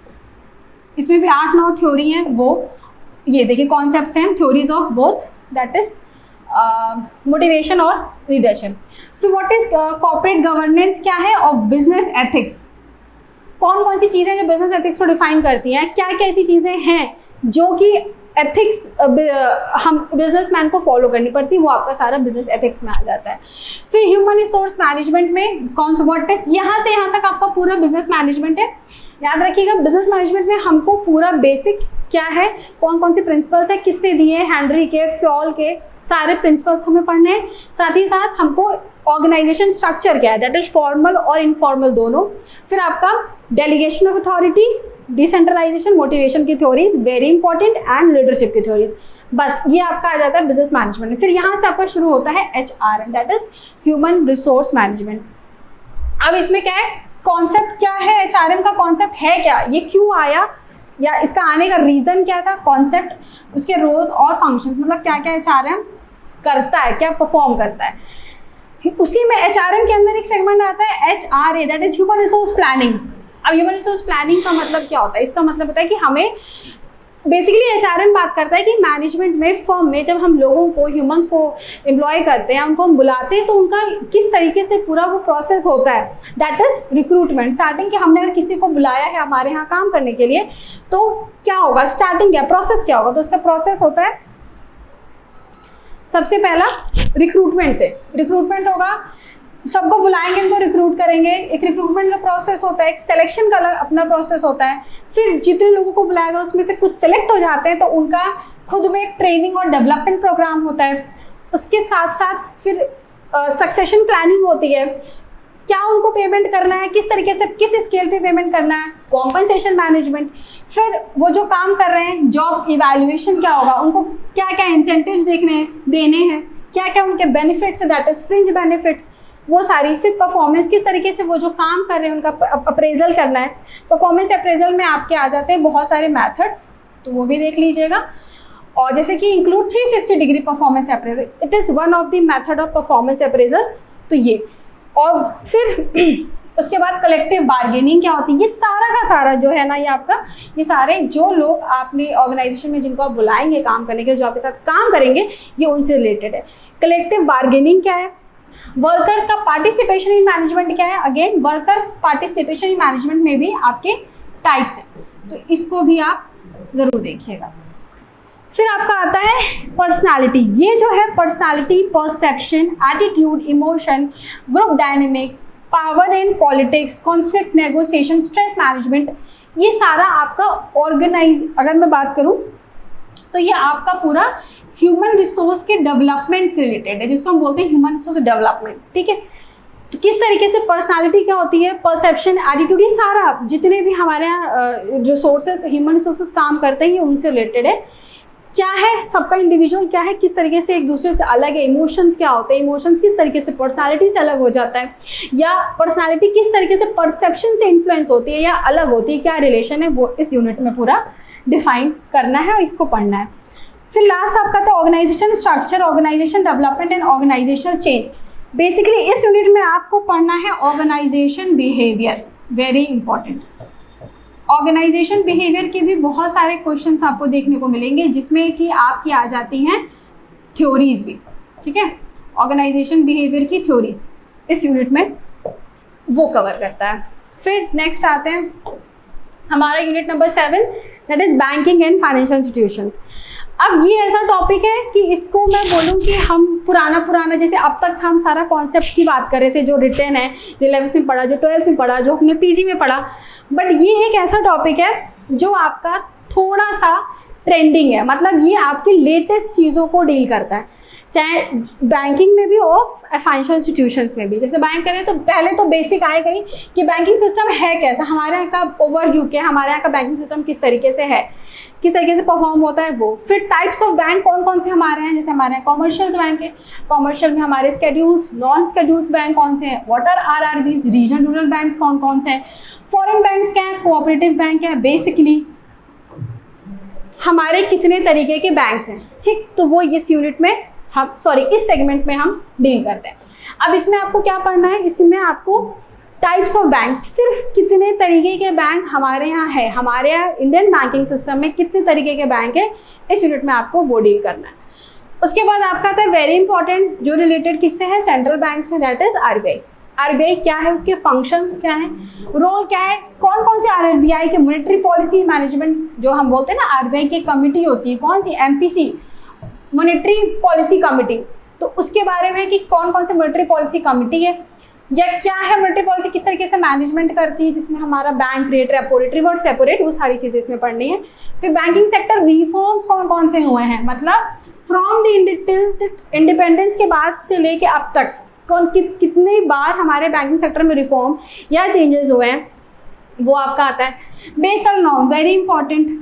इसमें भी 8-9 थ्योरी हैं, वो ये देखिए कॉन्सेप्ट्स हैं, theories of both that is motivation और लीडरशिप। फिर व्हाट इज कॉर्पोरेट गवर्नेंस क्या है, और बिजनेस एथिक्स, कौन कौन सी चीज़ें जो बिजनेस एथिक्स को डिफाइन करती हैं, क्या क्या ऐसी चीज़ें हैं जो कि एथिक्स हम बिजनेसमैन को फॉलो करनी पड़ती है, वो आपका सारा बिजनेस एथिक्स में आ जाता है। फिर ह्यूमन रिसोर्स मैनेजमेंट में कौन सा व्हाट इज, यहाँ से यहाँ तक आपका पूरा बिजनेस मैनेजमेंट है। याद रखिएगा बिजनेस मैनेजमेंट में हमको पूरा बेसिक क्या है, कौन कौन से प्रिंसिपल्स है, किसने दिए, हेनरी के, फ्योल के, सारे प्रिंसिपल्स हमें पढ़ने हैं। साथ ही साथ हमको ऑर्गेनाइजेशन स्ट्रक्चर क्या है दैट इज फॉर्मल और इनफॉर्मल दोनों। फिर आपका delegation of authority, decentralisation, motivation की theories very important, and leadership की थ्योरीज, बस ये आपका आ जाता है बिजनेस मैनेजमेंट। फिर यहाँ से आपका शुरू होता है HRM that is human resource management. अब इसमें क्या है, कॉन्सेप्ट क्या है, HRM का कॉन्सेप्ट है क्या, ये क्यों आया या इसका आने का रीजन क्या था, कॉन्सेप्ट, उसके रोल्स और फंक्शंस, मतलब क्या क्या HRM करता है, क्या परफॉर्म करता है। उसी में HRM के अंदर एक सेगमेंट आता है HRA that is human resource planning. अब ह्यूमन रिसोर्स प्लानिंग का मतलब क्या होता है, इसका मतलब होता है कि हमें बेसिकली एचआरएम बात करता है कि मैनेजमेंट में, फर्म में जब हम लोगों को, ह्यूमंस को एम्प्लॉय करते हैं, उनको हम बुलाते हैं, तो उनका किस तरीके से पूरा वो प्रोसेस होता है, दैट इज रिक्रूटमेंट। स्टार्टिंग के हमने अगर किसी को बुलाया है हमारे यहाँ काम करने के लिए, तो क्या होगा, स्टार्टिंग क्या प्रोसेस क्या होगा, तो उसका प्रोसेस होता है सबसे पहला रिक्रूटमेंट से। रिक्रूटमेंट होगा, सबको बुलाएंगे, इनको रिक्रूट करेंगे, एक रिक्रूटमेंट का प्रोसेस होता है, एक सिलेक्शन का अलग अपना प्रोसेस होता है। फिर जितने लोगों को बुलाया अगर उसमें से कुछ सेलेक्ट हो जाते हैं तो उनका खुद में एक ट्रेनिंग और डेवलपमेंट प्रोग्राम होता है। उसके साथ साथ फिर सक्सेशन प्लानिंग होती है, क्या उनको पेमेंट करना है, किस तरीके से, किस स्केल पे पेमेंट करना है, कॉम्पनसेशन मैनेजमेंट। फिर वो जो काम कर रहे हैं, जॉब इवैल्यूएशन क्या होगा, उनको क्या क्या इंसेंटिव्स देने हैं, क्या क्या उनके benefits, that is fringe benefits, वो सारी। फिर परफॉर्मेंस, किस तरीके से वो जो काम कर रहे हैं उनका अप्रेजल करना है। परफॉर्मेंस अप्रेजल में आपके आ जाते हैं बहुत सारे मेथड्स, तो वो भी देख लीजिएगा। और जैसे कि include 360 degree performance appraisal, it is one of the method of performance appraisal, तो ये। और फिर उसके बाद कलेक्टिव बार्गेनिंग क्या होती है, ये सारा का सारा जो है ना, ये आपका, ये सारे जो लोग आपने ऑर्गेनाइजेशन में जिनको आप बुलाएंगे काम करने के लिए, जो आपके साथ काम करेंगे, ये उनसे रिलेटेड है। कलेक्टिव बार्गेनिंग क्या है, वर्कर्स का पार्टिसिपेशन इन मैनेजमेंट क्या है, again worker participation in management में भी आपके टाइप्स हैं, तो इसको भी आप जरूर देखिएगा। फिर आपका आता है पर्सनालिटी। ये जो है personality, perception, attitude, emotion, group dynamic, power and politics, conflict negotiation, stress management, ये सारा आपका अगर मैं बात करूं तो ये आपका पूरा ह्यूमन रिसोर्स के डेवलपमेंट से रिलेटेड है, जिसको हम बोलते हैं ह्यूमन रिसोर्स डेवलपमेंट। ठीक है, तो किस तरीके से पर्सनालिटी क्या होती है, परसेप्शन, एटीट्यूड, ये सारा जितने भी हमारे यहाँ रिसोर्सेज, ह्यूमन रिसोर्सेज काम करते हैं, ये उनसे रिलेटेड है। क्या है सबका इंडिविजुअल, क्या है, किस तरीके से एक दूसरे से अलग है, इमोशंस क्या होते हैं, इमोशंस किस तरीके से पर्सनालिटी से अलग हो जाता है, या पर्सनालिटी किस तरीके से परसेप्शन से इन्फ्लुएंस होती है या अलग होती है, क्या रिलेशन है, वो इस यूनिट में पूरा डिफाइन करना है और इसको पढ़ना है। फिर लास्ट आपका था organization structure, organization development and organizational change. Basically इस यूनिट में आपको पढ़ना है organization behaviour, very important. Organization behaviour के भी बहुत सारे क्वेश्चंस आपको देखने को मिलेंगे, जिसमें कि आपकी आ जाती हैं थ्योरीज भी। ठीक है, ऑर्गेनाइजेशन बिहेवियर की थ्योरीज इस यूनिट में वो कवर करता है। फिर नेक्स्ट आते हैं हमारा unit number 7, that is banking and financial institutions. अब ये ऐसा टॉपिक है कि इसको मैं बोलूँ कि हम पुराना जैसे अब तक हम सारा कॉन्सेप्ट की बात कर रहे थे, जो रिटर्न है, जो 11th में पढ़ा, जो 12th में पढ़ा, जो हमने पीजी में पढ़ा, बट ये एक ऐसा टॉपिक है जो आपका थोड़ा सा ट्रेंडिंग है, मतलब ये आपकी लेटेस्ट चीज़ों को डील करता है, चाहे बैंकिंग में भी और फाइनेंशियल इंस्टीट्यूशंस में भी। जैसे बैंक करें तो पहले तो बेसिक आए गई कि बैंकिंग सिस्टम है कैसा, हमारे यहाँ का ओवरव्यू क्या, हमारे यहाँ का बैंकिंग सिस्टम किस तरीके से है, किस तरीके से परफॉर्म होता है वो। फिर टाइप्स ऑफ बैंक कौन कौन से हमारे हैं, जैसे हमारे यहाँ कॉमर्शियल बैंक है, कॉमर्शियल में हमारे स्केड्यूल्स, नॉन स्केड्यूल्स बैंक कौन से हैं, what are RRBs, regional rural banks कौन कौन से हैं, फॉरेन बैंक्स क्या है, कोऑपरेटिव बैंक है, बेसिकली हमारे कितने तरीके के बैंक्स हैं। ठीक, तो वो इस यूनिट में हम इस सेगमेंट में हम डील करते हैं। अब इसमें आपको क्या पढ़ना है, इसमें आपको टाइप्स ऑफ बैंक, सिर्फ कितने तरीके के बैंक हमारे यहाँ है, हमारे यहाँ इंडियन बैंकिंग सिस्टम में कितने तरीके के बैंक है, इस यूनिट में आपको वो डील करना है। उसके बाद आपका आता है वेरी इंपॉर्टेंट, जो रिलेटेड किससे है, सेंट्रल बैंक से, दैट इज आरबीआई। आरबीआई क्या है, उसके फंक्शंस क्या हैं, रोल क्या है, कौन कौन से आरबीआई के मॉनेटरी पॉलिसी मैनेजमेंट जो हम बोलते हैं ना, आरबीआई की कमिटी होती है, कौन सी, एमपीसी, मॉनेटरी पॉलिसी कमिटी, तो उसके बारे में कि कौन कौन से मॉनेटरी पॉलिसी कमिटी है, या क्या है मॉनेटरी पॉलिसी, किस तरीके से मैनेजमेंट करती है, जिसमें हमारा bank rate, repo rate, reverse repo rate, वो सारी चीज़ें इसमें पढ़नी है। फिर बैंकिंग सेक्टर रिफॉर्म्स कौन कौन से हुए हैं, मतलब फ्रॉम द इंडिपेंडेंस के बाद से लेके अब तक कितनी बार हमारे बैंकिंग सेक्टर में रिफॉर्म या चेंजेस हुए हैं, वो आपका आता है। बेसल नॉर्म, वेरी इंपॉर्टेंट,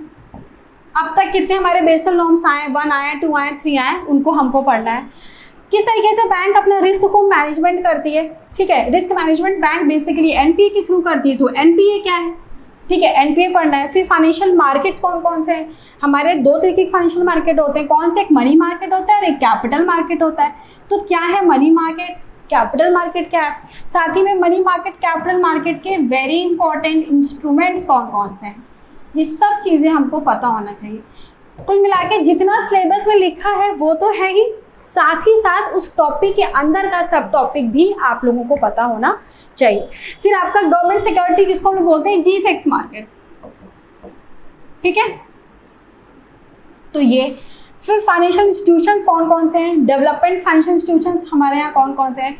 अब तक कितने हमारे बेसल नॉर्म्स आए, 1 आए, 2 आए, 3 आए, उनको हमको पढ़ना है। किस तरीके से बैंक अपना रिस्क को मैनेजमेंट करती है, ठीक है, risk management bank basically NPA के थ्रू करती है, तो एनपीए क्या है, ठीक है, एनपीए पढ़ना है। फिर फाइनेंशियल मार्केट्स कौन कौन से हैं, हमारे 2 तरीके के फाइनेंशियल मार्केट होते हैं, कौन से, एक मनी मार्केट होता है और एक कैपिटल मार्केट होता है। तो क्या है मनी मार्केट, कैपिटल मार्केट क्या है, साथ ही में मनी मार्केट, कैपिटल मार्केट के वेरी इंपॉर्टेंट इंस्ट्रूमेंट्स कौन कौन से हैं, ये सब चीज़ें हमको पता होना चाहिए। कुल मिला के जितना सिलेबस में लिखा है वो तो है ही, साथ ही साथ उस टॉपिक के अंदर का सब टॉपिक भी आप लोगों को पता होना चाहिए। फिर आपका गवर्नमेंट सिक्योरिटी, जिसको हम लोग बोलते हैं G6 मार्केट, ठीक है। तो ये फिर फाइनेंशियल इंस्टीट्यूशंस कौन कौन से हैं, डेवलपमेंट फाइनेंशियल इंस्टीट्यूशंस हमारे यहाँ कौन कौन से हैं,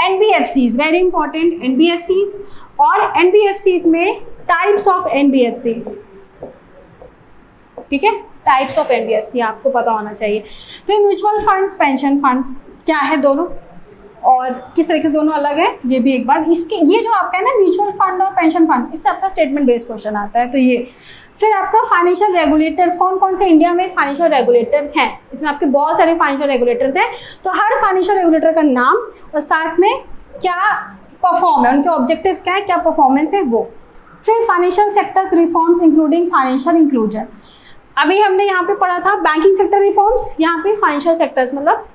NBFCs, वेरी इंपॉर्टेंट, NBFCs, और NBFCs में टाइप्स ऑफ NBFC, ठीक है, टाइप्स ऑफ NBFC आपको पता होना चाहिए। फिर म्यूचुअल फंड्स, पेंशन फंड क्या है दोनों, और किस तरीके से दोनों अलग है, ये भी एक बार इसके, ये जो आपका है ना म्यूचुअल फंड और पेंशन फंड, इससे आपका स्टेटमेंट बेस्ड क्वेश्चन आता है। तो ये फिर आपका फाइनेंशियल रेगुलेटर्स, कौन कौन से इंडिया में फाइनेंशियल रेगुलेटर्स हैं, इसमें आपके बहुत सारे फाइनेंशियल रेगुलेटर्स हैं। तो हर फाइनेंशियल रेगुलेटर का नाम और साथ में क्या परफॉर्म है, उनके ऑब्जेक्टिव्स क्या है, क्या परफॉर्मेंस है वो। फिर financial sectors reforms including financial inclusion, अभी हमने यहाँ पे पढ़ा था बैंकिंग सेक्टर रिफॉर्म्स, यहाँ पे फाइनेंशियल सेक्टर्स मतलब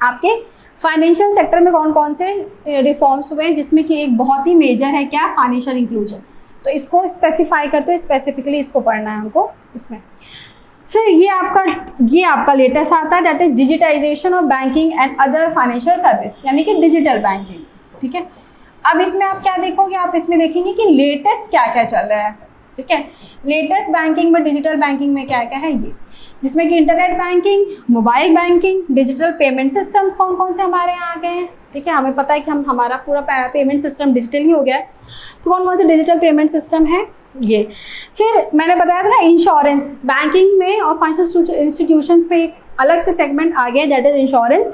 आपके फाइनेंशियल सेक्टर में कौन कौन से रिफॉर्म्स हुए हैं, जिसमें कि एक बहुत ही मेजर है क्या, फाइनेंशियल इंक्लूजन। तो इसको स्पेसिफाई करते हुए स्पेसिफिकली इसको पढ़ना है हमको इसमें। फिर ये आपका लेटेस्ट आता है, that is digitization of banking and other financial service, यानी कि डिजिटल बैंकिंग, ठीक है। अब इसमें आप क्या देखोगे, आप इसमें देखेंगे कि लेटेस्ट क्या क्या चल रहा है, ठीक है। लेटेस्ट बैंकिंग में, डिजिटल बैंकिंग में क्या क्या है ये, जिसमें कि internet banking, mobile banking, digital payment systems कौन कौन से हमारे यहाँ आ गए हैं, ठीक है। हमें पता है कि हमारा पूरा पेमेंट सिस्टम डिजिटल ही हो गया है, तो कौन कौन से डिजिटल पेमेंट सिस्टम है ये। फिर मैंने बताया था ना इंश्योरेंस, बैंकिंग में और फाइनेंशियल इंस्टीट्यूशंस में एक अलग से सेगमेंट आ गया, दैट इज इंश्योरेंस।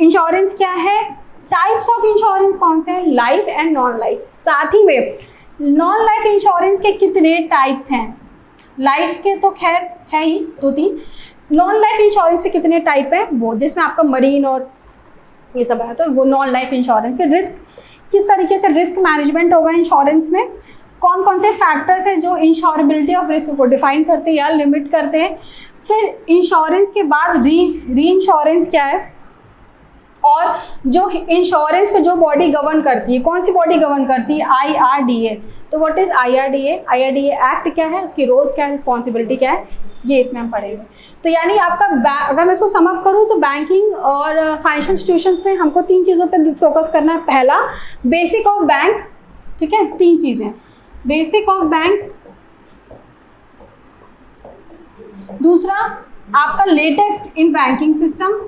इंश्योरेंस क्या है, टाइप्स ऑफ इंश्योरेंस कौन से हैं, लाइफ एंड नॉन लाइफ। साथ ही में नॉन लाइफ इंश्योरेंस के कितने टाइप्स हैं, लाइफ के तो खैर है ही 2-3, नॉन लाइफ इंश्योरेंस के कितने टाइप हैं वो, जिसमें आपका मरीन और ये सब है, तो वो नॉन लाइफ इंश्योरेंस। फिर रिस्क, किस तरीके से रिस्क मैनेजमेंट होगा इंश्योरेंस में, कौन कौन से फैक्टर्स हैं जो इंश्योरेबिलिटी ऑफ रिस्क को डिफाइन करते हैं या लिमिट करते हैं। फिर इंश्योरेंस के बाद री इंश्योरेंस क्या है, और जो इंश्योरेंस को जो बॉडी गवर्न करती है, कौन सी बॉडी गवर्न करती है, IRDA। तो what is IRDA, IRDA act क्या है, उसकी रोल्स क्या है, रिस्पॉन्सिबिलिटी क्या है, ये इसमें हम पढ़ेंगे। तो यानी आपका अगर मैं इसको सम अप करूँ तो बैंकिंग और फाइनेंशियल इंस्टीट्यूशंस में हमको 3 चीज़ों पे फोकस करना है। पहला बेसिक ऑफ बैंक, ठीक है, 3 चीज़ें, बेसिक ऑफ बैंक, दूसरा आपका लेटेस्ट इन बैंकिंग सिस्टम,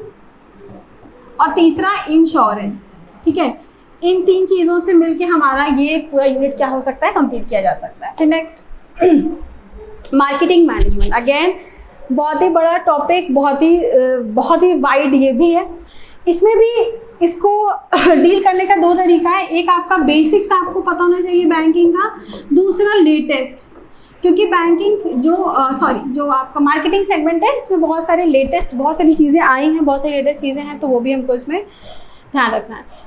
और तीसरा इंश्योरेंस, ठीक है। इन 3 चीज़ों से मिलके हमारा ये पूरा यूनिट क्या हो सकता है, कंप्लीट किया जा सकता है। फिर नेक्स्ट मार्केटिंग मैनेजमेंट, अगेन बहुत ही बड़ा टॉपिक, बहुत ही वाइड ये भी है। इसमें भी इसको डील करने का 2 तरीका है, एक आपका बेसिक्स आपको पता होना चाहिए बैंकिंग का, दूसरा लेटेस्ट, क्योंकि बैंकिंग जो आपका मार्केटिंग सेगमेंट है इसमें बहुत सारे लेटेस्ट, बहुत सारी चीज़ें आई हैं, बहुत सारी लेटेस्ट चीज़ें हैं, तो वो भी हमको इसमें ध्यान रखना है।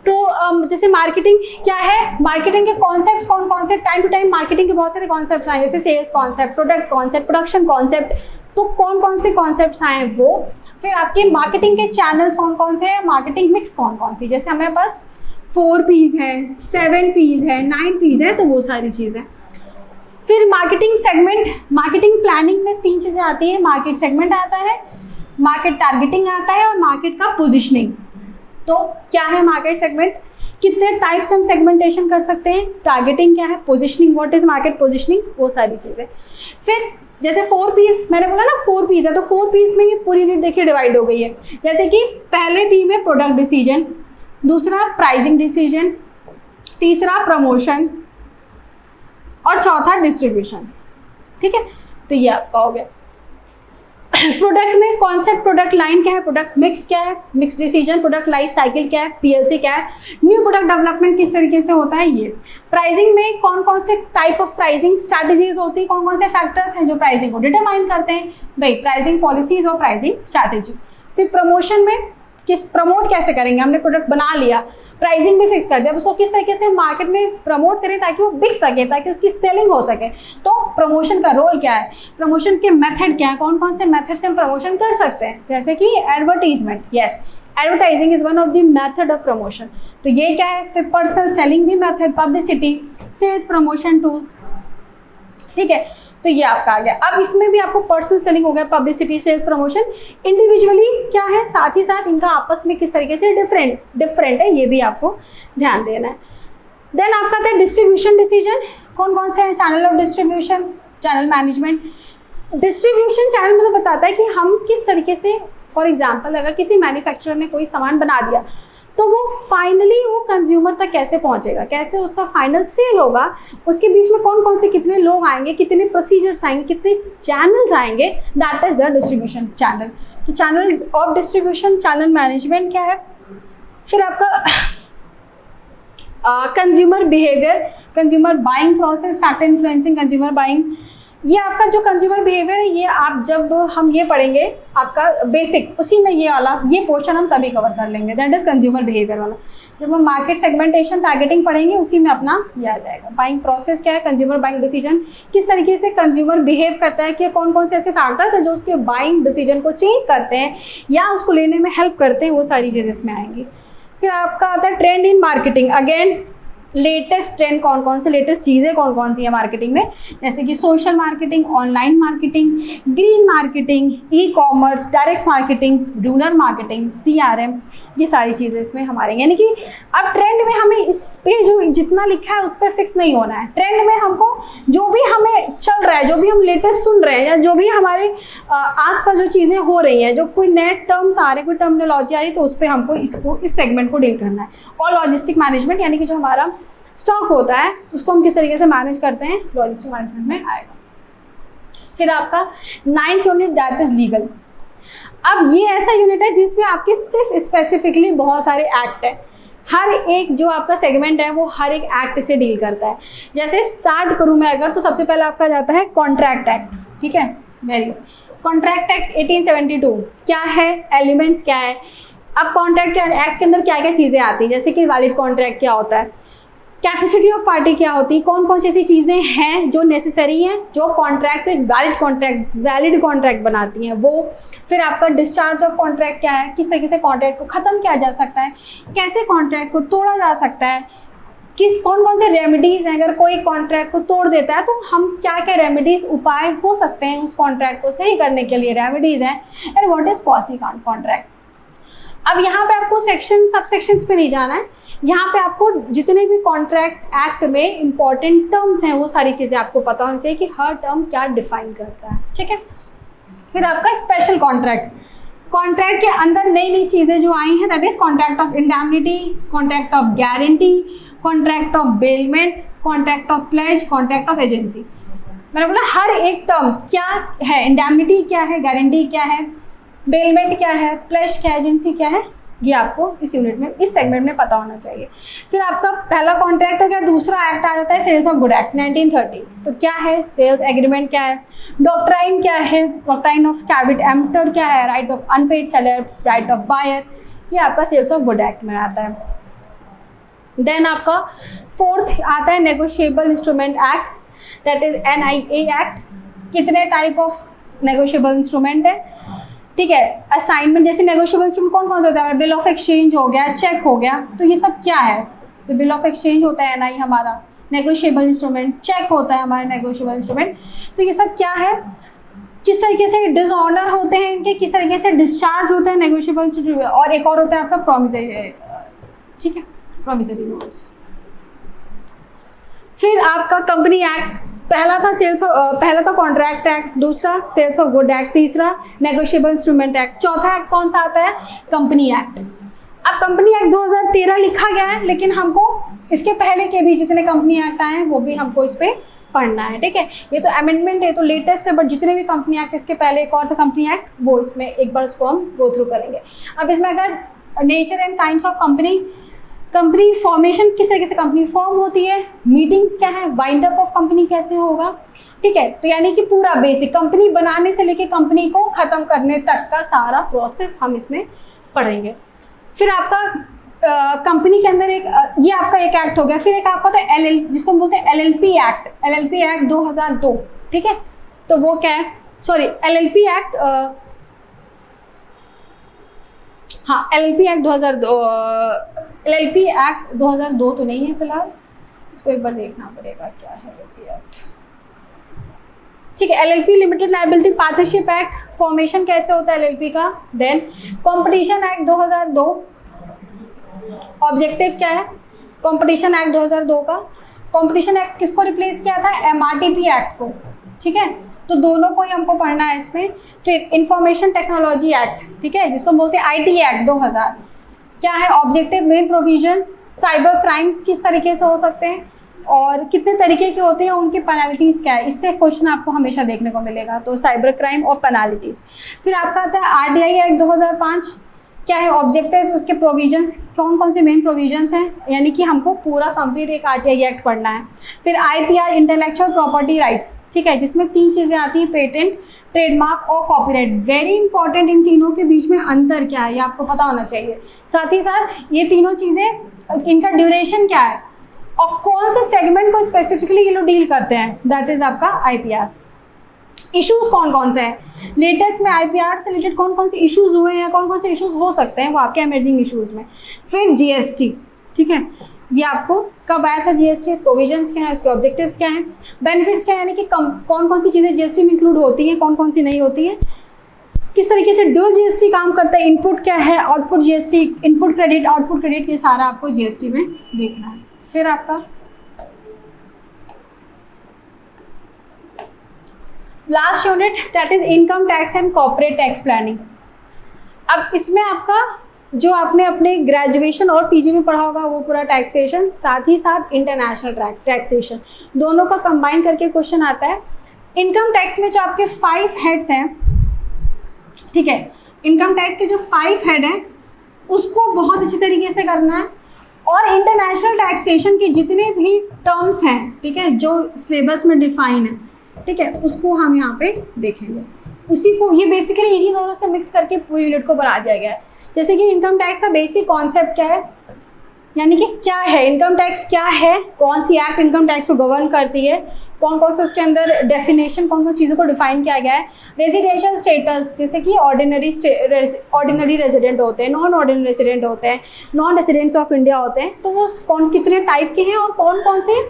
तो जैसे मार्केटिंग क्या है, मार्केटिंग के कॉन्सेप्ट्स कौन कौन से, टाइम टू टाइम मार्केटिंग के बहुत सारे कॉन्सेप्ट्स आए, जैसे sales concept, product concept, production concept, तो कौन कौन से कॉन्सेप्ट्स आए हैं वो। फिर आपके मार्केटिंग के चैनल्स कौन कौन से हैं, मार्केटिंग मिक्स कौन कौन सी, जैसे हमारे पास 4 Ps है, 7 Ps है, 9 Ps है, तो वो सारी चीज़ें। फिर मार्केटिंग सेगमेंट, मार्केटिंग प्लानिंग में 3 चीज़ें आती है, मार्केट सेगमेंट आता है, मार्केट टारगेटिंग आता है, और मार्केट का पोजीशनिंग। तो क्या है मार्केट सेगमेंट, कितने टाइप्स हम सेगमेंटेशन कर सकते हैं, टारगेटिंग क्या है, positioning, what is market positioning, वो सारी चीज़ें। फिर जैसे 4 Ps मैंने बोला ना, 4 Ps है, तो 4 Ps में ये पूरी यूनिट देखिए डिवाइड हो गई है। जैसे कि पहले P में प्रोडक्ट डिसीजन, दूसरा प्राइसिंग डिसीजन, तीसरा प्रमोशन, और चौथा डिस्ट्रीब्यूशन, ठीक है। तो ये आपका हो गया। प्रोडक्ट में कॉन्सेप्ट, प्रोडक्ट लाइन क्या है, प्रोडक्ट मिक्स क्या है, mix decision, product life cycle क्या है, PLC क्या है, न्यू प्रोडक्ट डेवलपमेंट किस तरीके से होता है ये। प्राइसिंग में कौन कौन से टाइप ऑफ प्राइसिंग स्ट्रैटेजीज होती है, कौन कौन से फैक्टर्स हैं जो प्राइसिंग को डिटरमाइन करते हैं, भाई प्राइसिंग पॉलिसीज और प्राइसिंग स्ट्रैटेजी। फिर प्रमोशन में प्रमोट कैसे करेंगे, हमने प्रोडक्ट बना लिया, प्राइसिंग भी फिक्स कर दिया, उसको किस तरीके से मार्केट में प्रमोट करें ताकि वो बिक सके, ताकि उसकी सेलिंग हो सके। तो प्रमोशन का रोल क्या है, प्रमोशन के मेथड क्या है, कौन कौन से मेथड से हम प्रमोशन कर सकते हैं, जैसे कि advertisement, yes advertising is one of the method of promotion. तो ये क्या है, फिर पर्सनल सेलिंग भी method, publicity, sales promotion tools. ठीक है, तो ये आपका आ गया। अब इसमें भी आपको पर्सनल सेलिंग हो गया, पब्लिसिटी, सेल्स प्रमोशन, इंडिविजुअली क्या है, साथ ही साथ इनका आपस में किस तरीके से डिफरेंट है, ये भी आपको ध्यान देना है। देन आपका आता है डिस्ट्रीब्यूशन डिसीजन। कौन कौन से हैं? Channel of distribution, channel management. Distribution channel मतलब बताता है कि हम किस तरीके से, फॉर एग्जाम्पल अगर किसी मैन्युफैक्चरर ने कोई सामान बना दिया तो वो फाइनली वो कंज्यूमर तक कैसे पहुंचेगा, कैसे उसका फाइनल सेल होगा, उसके बीच में कौन कौन से कितने लोग आएंगे, कितने प्रोसीजर्स आएंगे, कितने चैनल्स आएंगे, that is the distribution channel. तो channel of distribution, channel management क्या है। फिर आपका consumer behaviour, consumer buying process, factor influencing consumer buying. ये आपका जो कंज्यूमर बिहेवियर है, ये आप जब हम ये पढ़ेंगे आपका बेसिक, उसी में ये वाला ये पोर्शन हम तभी कवर कर लेंगे, दैट इज कंज्यूमर बिहेवियर वाला। जब हम मार्केट सेगमेंटेशन टारगेटिंग पढ़ेंगे उसी में अपना ये आ जाएगा। बाइंग प्रोसेस क्या है, कंज्यूमर बाइंग डिसीजन, किस तरीके से कंज्यूमर बिहेव करता है, कि कौन कौन से ऐसे फैक्टर्स हैं जो उसके बाइंग डिसीजन को चेंज करते हैं या उसको लेने में हेल्प करते हैं, वो सारी चीज़ें इसमें आएंगी। फिर आपका आता है trend in marketing. Again latest trend कौन कौन से, लेटेस्ट चीज़ें कौन कौन सी है मार्केटिंग में, जैसे कि social marketing, online marketing, green marketing, e commerce, direct marketing, rural marketing, CRM, ये सारी चीज़ें इसमें हमारे। यानी कि अब ट्रेंड में हमें इस पे जो जितना लिखा है उस पर फिक्स नहीं होना है। ट्रेंड में हमको जो भी हमें चल रहा है, जो भी हम लेटेस्ट सुन रहे हैं, या जो भी हमारे आसपास जो चीज़ें हो रही हैं, जो कोई नए टर्म्स आ रहे हैं, कोई टर्मिनोलॉजी आ रही है, तो उस पर हमको इसको इस सेगमेंट को डील करना है। और लॉजिस्टिक मैनेजमेंट, यानी कि जो हमारा स्टॉक होता है उसको हम किस तरीके से मैनेज करते हैं, लॉजिस्टिक मैनेजमेंट में आएगा। फिर आपका 9th unit that is legal. अब ये ऐसा यूनिट है जिसमें आपके सिर्फ स्पेसिफिकली बहुत सारे एक्ट है। हर एक जो आपका सेगमेंट है वो हर एक एक्ट से डील करता है। जैसे स्टार्ट करूँ मैं अगर, तो सबसे पहले आपका जाता है कॉन्ट्रैक्ट एक्ट। ठीक है, वेरी गुड। कॉन्ट्रैक्ट एक्ट 1872 क्या है, एलिमेंट्स क्या है। अब कॉन्ट्रैक्ट एक्ट के अंदर क्या क्या चीज़ें आती हैं, जैसे कि वैलिड कॉन्ट्रैक्ट क्या होता है, कैपेसिटी ऑफ पार्टी क्या होती है, कौन कौन सी ऐसी चीज़ें हैं जो नेसेसरी हैं, जो कॉन्ट्रैक्ट एक वैलिड कॉन्ट्रैक्ट बनाती हैं वो। फिर आपका डिस्चार्ज ऑफ कॉन्ट्रैक्ट क्या है, किस तरीके से कॉन्ट्रैक्ट को ख़त्म किया जा सकता है, कैसे कॉन्ट्रैक्ट को तोड़ा जा सकता है, कौन कौन से रेमेडीज़ हैं, अगर कोई कॉन्ट्रैक्ट को तोड़ देता है तो हम क्या क्या रेमेडीज़ उपाय हो सकते हैं उस कॉन्ट्रैक्ट को सही करने के लिए, रेमेडीज़ हैं। And what is posse contract. अब यहाँ पे आपको सेक्शन सब सेक्शंस पे नहीं जाना है, यहाँ पे आपको जितने भी कॉन्ट्रैक्ट एक्ट में इंपॉर्टेंट टर्म्स हैं वो सारी चीज़ें आपको पता होनी चाहिए कि हर टर्म क्या डिफाइन करता है। ठीक है, फिर आपका स्पेशल कॉन्ट्रैक्ट, कॉन्ट्रैक्ट के अंदर नई नई चीज़ें जो आई हैं, that is contract of indemnity, contract of guarantee, contract of bailment, contract of pledge, contract of agency. मैंने बोला हर एक टर्म क्या है, इंडैमनिटी क्या है, गारंटी क्या है, बेलमेंट क्या है, प्लेज क्या है, एजेंसी क्या है, ये आपको इस यूनिट में, इस सेगमेंट में पता होना चाहिए। फिर आपका पहला कॉन्ट्रैक्ट हो गया, दूसरा एक्ट आ जाता है सेल्स ऑफ गुड एक्ट 1930। तो क्या है, सेल्स एग्रीमेंट क्या है, डॉक्ट्राइन क्या है, डॉक्ट्राइन ऑफ कैविट एम्प्टर क्या है, right of unpaid seller, right of buyer, ये आपका सेल्स ऑफ गुड एक्ट में आता है। देन आपका फोर्थ आता है negotiable instrument act, that is NIA act. कितने टाइप ऑफ नेगोशिएबल इंस्ट्रूमेंट है, ठीक है, असाइनमेंट जैसे नेगोशिएबल इंस्ट्रूमेंट कौन कौन सा होता है, बिल ऑफ एक्सचेंज हो गया, चेक हो गया, तो ये सब क्या है। तो बिल ऑफ एक्सचेंज होता है NI हमारा नेगोशिएबल इंस्ट्रूमेंट, चेक होता है हमारा नेगोशिएबल इंस्ट्रूमेंट। तो ये सब क्या है, किस तरीके से डिसऑनर होते हैं इनके, किस तरीके से डिस्चार्ज होते हैं नेगोशिएबल इंस्ट्रूमेंट। और एक और होता है आपका प्रोमिसरी, ठीक है, प्रोमिसरी नोट्स। फिर आपका कंपनी एक्ट, पहला था कॉन्ट्रैक्ट एक्ट, दूसरा सेल्स ऑफ गुड एक्ट, तीसरा नेगोशिएबल इंस्ट्रूमेंट एक्ट, चौथा एक्ट कौन सा आता है, कंपनी एक्ट। अब कंपनी एक्ट 2013 लिखा गया है, लेकिन हमको इसके पहले के भी जितने कंपनी एक्ट आए हैं वो भी हमको इस पर पढ़ना है। ठीक है, ये तो अमेंडमेंट है, तो लेटेस्ट है, बट जितने भी कंपनी एक्ट, इसके पहले एक और था कंपनी एक्ट, वो इसमें एक बार उसको हम गो थ्रू करेंगे। अब इसमें अगर nature and kinds of company formation, किस तरीके से कंपनी फॉर्म होती है, मीटिंग्स क्या है, वाइंड अप ऑफ कंपनी कैसे होगा। ठीक है, तो यानी कि पूरा बेसिक कंपनी बनाने से लेके कंपनी को ख़त्म करने तक का सारा प्रोसेस हम इसमें पढ़ेंगे। फिर आपका कंपनी के अंदर एक ये आपका एक एक्ट हो गया। फिर एक आपका तो जिसको हम बोलते हैं LLP एक्ट 2002। ठीक है, तो वो क्या है, सॉरी LLP एक्ट, हाँ LLP एक्ट 2002 तो नहीं है फिलहाल, इसको एक बार देखना पड़ेगा क्या है LLP एक्ट। ठीक है। LLP limited liability partnership act formation कैसे होता है एलएलपी का। देन कंपटीशन एक्ट 2002, ऑब्जेक्टिव क्या है कंपटीशन एक्ट 2002 का। कंपटीशन एक्ट किसको रिप्लेस किया था, एमआरटीपी एक्ट को, ठीक है। तो दोनों को ही हमको पढ़ना है इसमें। फिर इंफॉर्मेशन टेक्नोलॉजी एक्ट, ठीक है, जिसको बोलते हैं आईटी एक्ट 2000, क्या है objective main provisions, cyber crimes किस तरीके से हो सकते हैं और कितने तरीके के होते हैं, उनकी पेनल्टीज क्या है, इससे क्वेश्चन आपको हमेशा देखने को मिलेगा। तो साइबर क्राइम और पेनल्टीज। फिर आपका आता है आरटीआई एक्ट 2005, क्या है ऑब्जेक्टिव्स, उसके प्रोविजंस, कौन कौन से मेन प्रोविजंस हैं, यानी कि हमको पूरा कंप्लीट एक आरटीआई एक्ट पढ़ना है। फिर आईपीआर इंटेलेक्चुअल प्रॉपर्टी राइट्स, ठीक है, जिसमें 3 चीज़ें आती हैं, पेटेंट, ट्रेडमार्क और कॉपीराइट। वेरी इंपॉर्टेंट, इन तीनों के बीच में अंतर क्या है ये आपको पता होना चाहिए। साथ ही साथ ये तीनों चीज़ें, इनका ड्यूरेशन क्या है और कौन से सेगमेंट को स्पेसिफिकली ये लोग डील करते हैं, दैट इज आपका आईपीआर। इश्यूज कौन कौन से हैं लेटेस्ट में, आईपीआर से रिलेटेड कौन कौन से इश्यूज हुए हैं, कौन कौन से इश्यूज हो सकते हैं वो आपके इमर्जिंग इश्यूज में। फिर जीएसटी, ठीक है, ये आपको कब आया था जीएसटी, प्रोविजंस क्या है, इसके ऑब्जेक्टिव्स क्या हैं, बेनिफिट्स क्या है, यानी कि कौन कौन सी चीज़ें जीएसटी में इंक्लूड होती हैं, कौन कौन सी नहीं होती हैं, किस तरीके से ड्यूल जीएसटी काम करता है, इनपुट क्या है, output GST, input credit, output credit, ये सारा आपको जीएसटी में देखना है। फिर आपका last unit that is income tax and corporate tax planning. अब इसमें आपका जो आपने अपने ग्रेजुएशन और पीजी में पढ़ा होगा वो पूरा टैक्सेशन, साथ ही साथ इंटरनेशनल टैक्सेशन, दोनों का कंबाइन करके क्वेश्चन आता है। इनकम टैक्स में जो आपके 5 हेड्स हैं, ठीक है, इनकम टैक्स के जो 5 हेड हैं उसको बहुत अच्छी तरीके से करना है। और इंटरनेशनल टैक्सेशन के जितने भी टर्म्स हैं, ठीक है, जो सिलेबस में डिफाइन है, ठीक है, उसको हम यहाँ पे देखेंगे। उसी को ये बेसिकली इन्हीं दोनों से मिक्स करके पूरी यूनिट को बना दिया गया है। जैसे कि इनकम टैक्स का बेसिक कॉन्सेप्ट क्या है, यानी कि क्या है इनकम टैक्स, क्या है, कौन सी एक्ट इनकम टैक्स को गवर्न करती है, कौन कौन से उसके अंदर डेफिनेशन, कौन कौन चीज़ों को डिफाइन किया गया है। रेजिडेंशियल स्टेटस, जैसे कि ऑर्डिनरी रेजिडेंट होते हैं, नॉन ऑर्डिनरी रेजिडेंट होते हैं, नॉन रेजिडेंट्स ऑफ इंडिया होते हैं, तो वो कौन कितने टाइप के हैं और कौन कौन से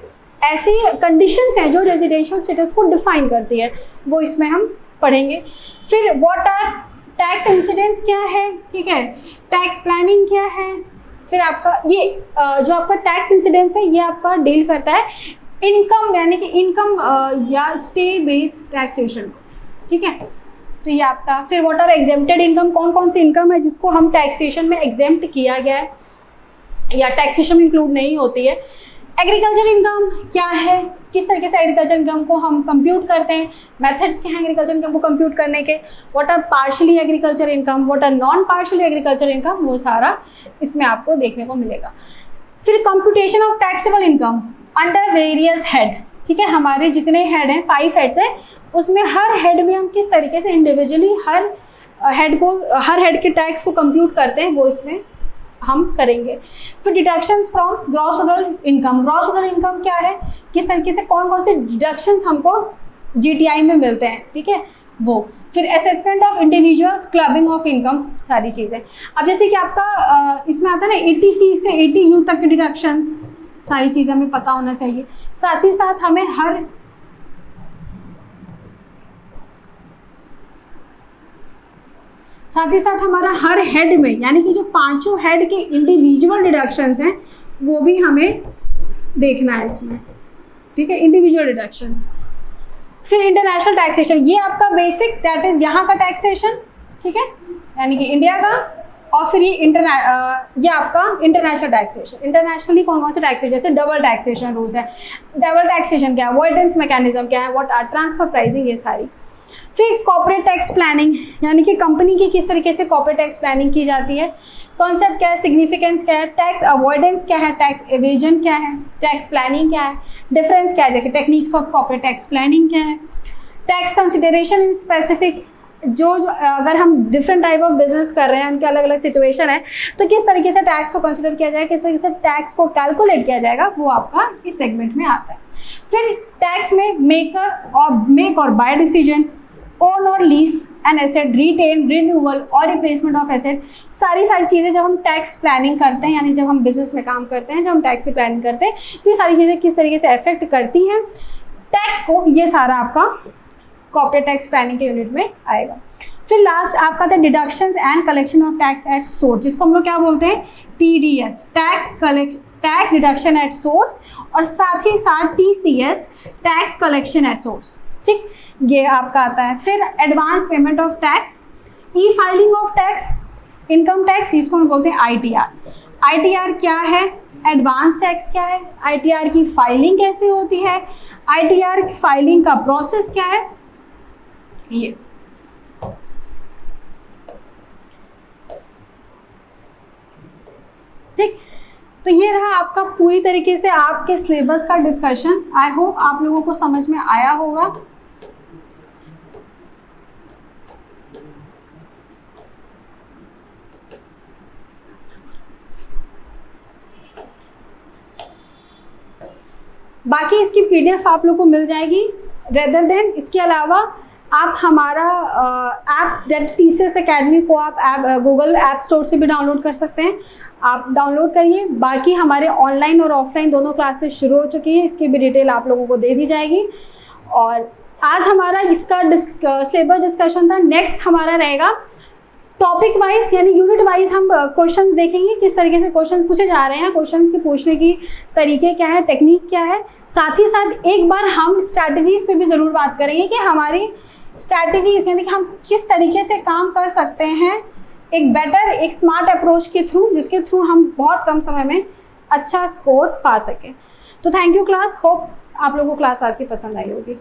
ऐसी कंडीशंस हैं जो रेजिडेंशियल स्टेटस को डिफाइन करती है, वो इसमें हम पढ़ेंगे। फिर व्हाट आर टैक्स इंसिडेंट्स क्या है, ठीक है, टैक्स प्लानिंग क्या है। फिर आपका ये जो आपका टैक्स इंसिडेंट्स है ये आपका डील करता है इनकम, यानी कि इनकम या स्टे बेस्ड टैक्सेशन, ठीक है, तो ये आपका। फिर व्हाट आर एग्जेम्प्टेड इनकम, कौन कौन सी इनकम है जिसको हम टैक्सेशन में एग्जेम्प्ट किया गया है या टैक्सेशन में इंक्लूड नहीं होती है। एग्रीकल्चर इनकम क्या है, किस तरीके से एग्रीकल्चर इनकम को हम कंप्यूट करते हैं, मेथड्स क्या हैं एग्रीकल्चर इनकम को कंप्यूट करने के, what are partially agriculture income, what are non partially agriculture income, वो सारा इसमें आपको देखने को मिलेगा। फिर computation of taxable income under various head, ठीक है, हमारे जितने हेड हैं 5 हेड्स हैं, उसमें हर हेड में हम किस तरीके से इंडिविजुअली हर हेड के टैक्स को कंप्यूट करते हैं वो इसमें हम करेंगे। फिर deductions from gross total income, gross total income क्या है, किस तरीके से कौन कौन से डिडक्शंस हमको जीटीआई में मिलते हैं, ठीक है, वो। फिर assessment of individuals, clubbing of income, सारी चीज़ें। अब जैसे कि आपका इसमें आता है ना 80C से 80U तक के डिडक्शंस, सारी चीज़ें हमें पता होना चाहिए। साथ ही साथ हमें हमारा हर हेड में, यानी कि जो 5 हेड के इंडिविजुअल डिडक्शंस हैं वो भी हमें देखना है इसमें, ठीक है, इंडिविजुअल डिडक्शंस। फिर इंटरनेशनल टैक्सेशन, ये आपका बेसिक दैट इज यहाँ का टैक्सेशन, ठीक है, यानी कि इंडिया का। और फिर ये आपका इंटरनेशनल टैक्सेशन, इंटरनेशनली कौन कौन से टैक्सेशन, जैसे डबल टैक्सेशन रूल्स है, डबल टैक्सेशन क्या है, अवॉइडेंस मैकेनिज्म क्या है, व्हाट आर ट्रांसफर प्राइसिंग, ये सारी। फिर कॉर्पोरेट टैक्स प्लानिंग, यानी कि कंपनी की किस तरीके से कॉर्पोरेट टैक्स प्लानिंग की जाती है, कॉन्सेप्ट क्या है, सिग्निफिकेंस क्या है, टैक्स अवॉइडेंस क्या है, टैक्स एवेजन क्या है, टैक्स प्लानिंग क्या है, डिफरेंस क्या है, देखिए techniques of corporate tax planning क्या है, टैक्स कंसिडरेशन इन स्पेसिफिक, जो अगर हम डिफरेंट टाइप ऑफ बिजनेस कर रहे हैं, उनके अलग अलग सिचुएशन है, तो किस तरीके से टैक्स को कंसिडर किया जाए, किस तरीके से टैक्स को कैलकुलेट किया जाएगा, वो आपका इस सेगमेंट में आता है। फिर टैक्स में मेक और बाय डिसीजन, ओन और lease an asset, retain, renewal और रिप्लेसमेंट ऑफ एसेट, सारी चीज़ें जब हम टैक्स प्लानिंग करते हैं, यानी जब हम बिजनेस में काम करते हैं, जब हम टैक्स की प्लानिंग करते हैं, तो ये सारी चीज़ें किस तरीके से अफेक्ट करती हैं टैक्स को, ये सारा आपका कॉर्पोरेट टैक्स प्लानिंग के यूनिट में आएगा। फिर लास्ट आपका था deductions and collection of tax at source, जिसको हम लोग क्या बोलते हैं, TDS, tax deduction at source, और साथ ही साथ TCS, tax collection at source. ठीक, ये आपका आता है। फिर advance payment of tax, E filing of tax, income tax, इसको हम बोलते हैं ITR। ITR क्या है, एडवांस टैक्स क्या है, ITR की फाइलिंग कैसे होती है, ITR फाइलिंग का प्रोसेस क्या है, ये। ठीक, तो ये रहा आपका पूरी तरीके से आपके सिलेबस का डिस्कशन। आई होप आप लोगों को समझ में आया होगा। बाकी इसकी PDF आप लोग को मिल जाएगी। रेदर देन इसके अलावा आप हमारा ऐप TCS अकेडमी को आप गूगल ऐप स्टोर से भी डाउनलोड कर सकते हैं, आप डाउनलोड करिए। बाकी हमारे ऑनलाइन और ऑफलाइन दोनों क्लासेस शुरू हो चुकी हैं, इसकी भी डिटेल आप लोगों को दे दी जाएगी। और आज हमारा इसका सिलेबस डिस्कशन था। नेक्स्ट हमारा रहेगा टॉपिक वाइज यानी यूनिट वाइज हम क्वेश्चंस देखेंगे, किस तरीके से क्वेश्चंस पूछे जा रहे हैं, क्वेश्चंस के पूछने की तरीके क्या है, टेक्निक क्या है। साथ ही साथ एक बार हम स्ट्रैटेजीज पे भी ज़रूर बात करेंगे कि हमारी स्ट्रैटेजीज यानी कि हम किस तरीके से काम कर सकते हैं एक बेटर, एक स्मार्ट अप्रोच के थ्रू, जिसके थ्रू हम बहुत कम समय में अच्छा स्कोर पा सकें। तो थैंक यू क्लास, होप आप लोगों को क्लास आज की पसंद आई होगी।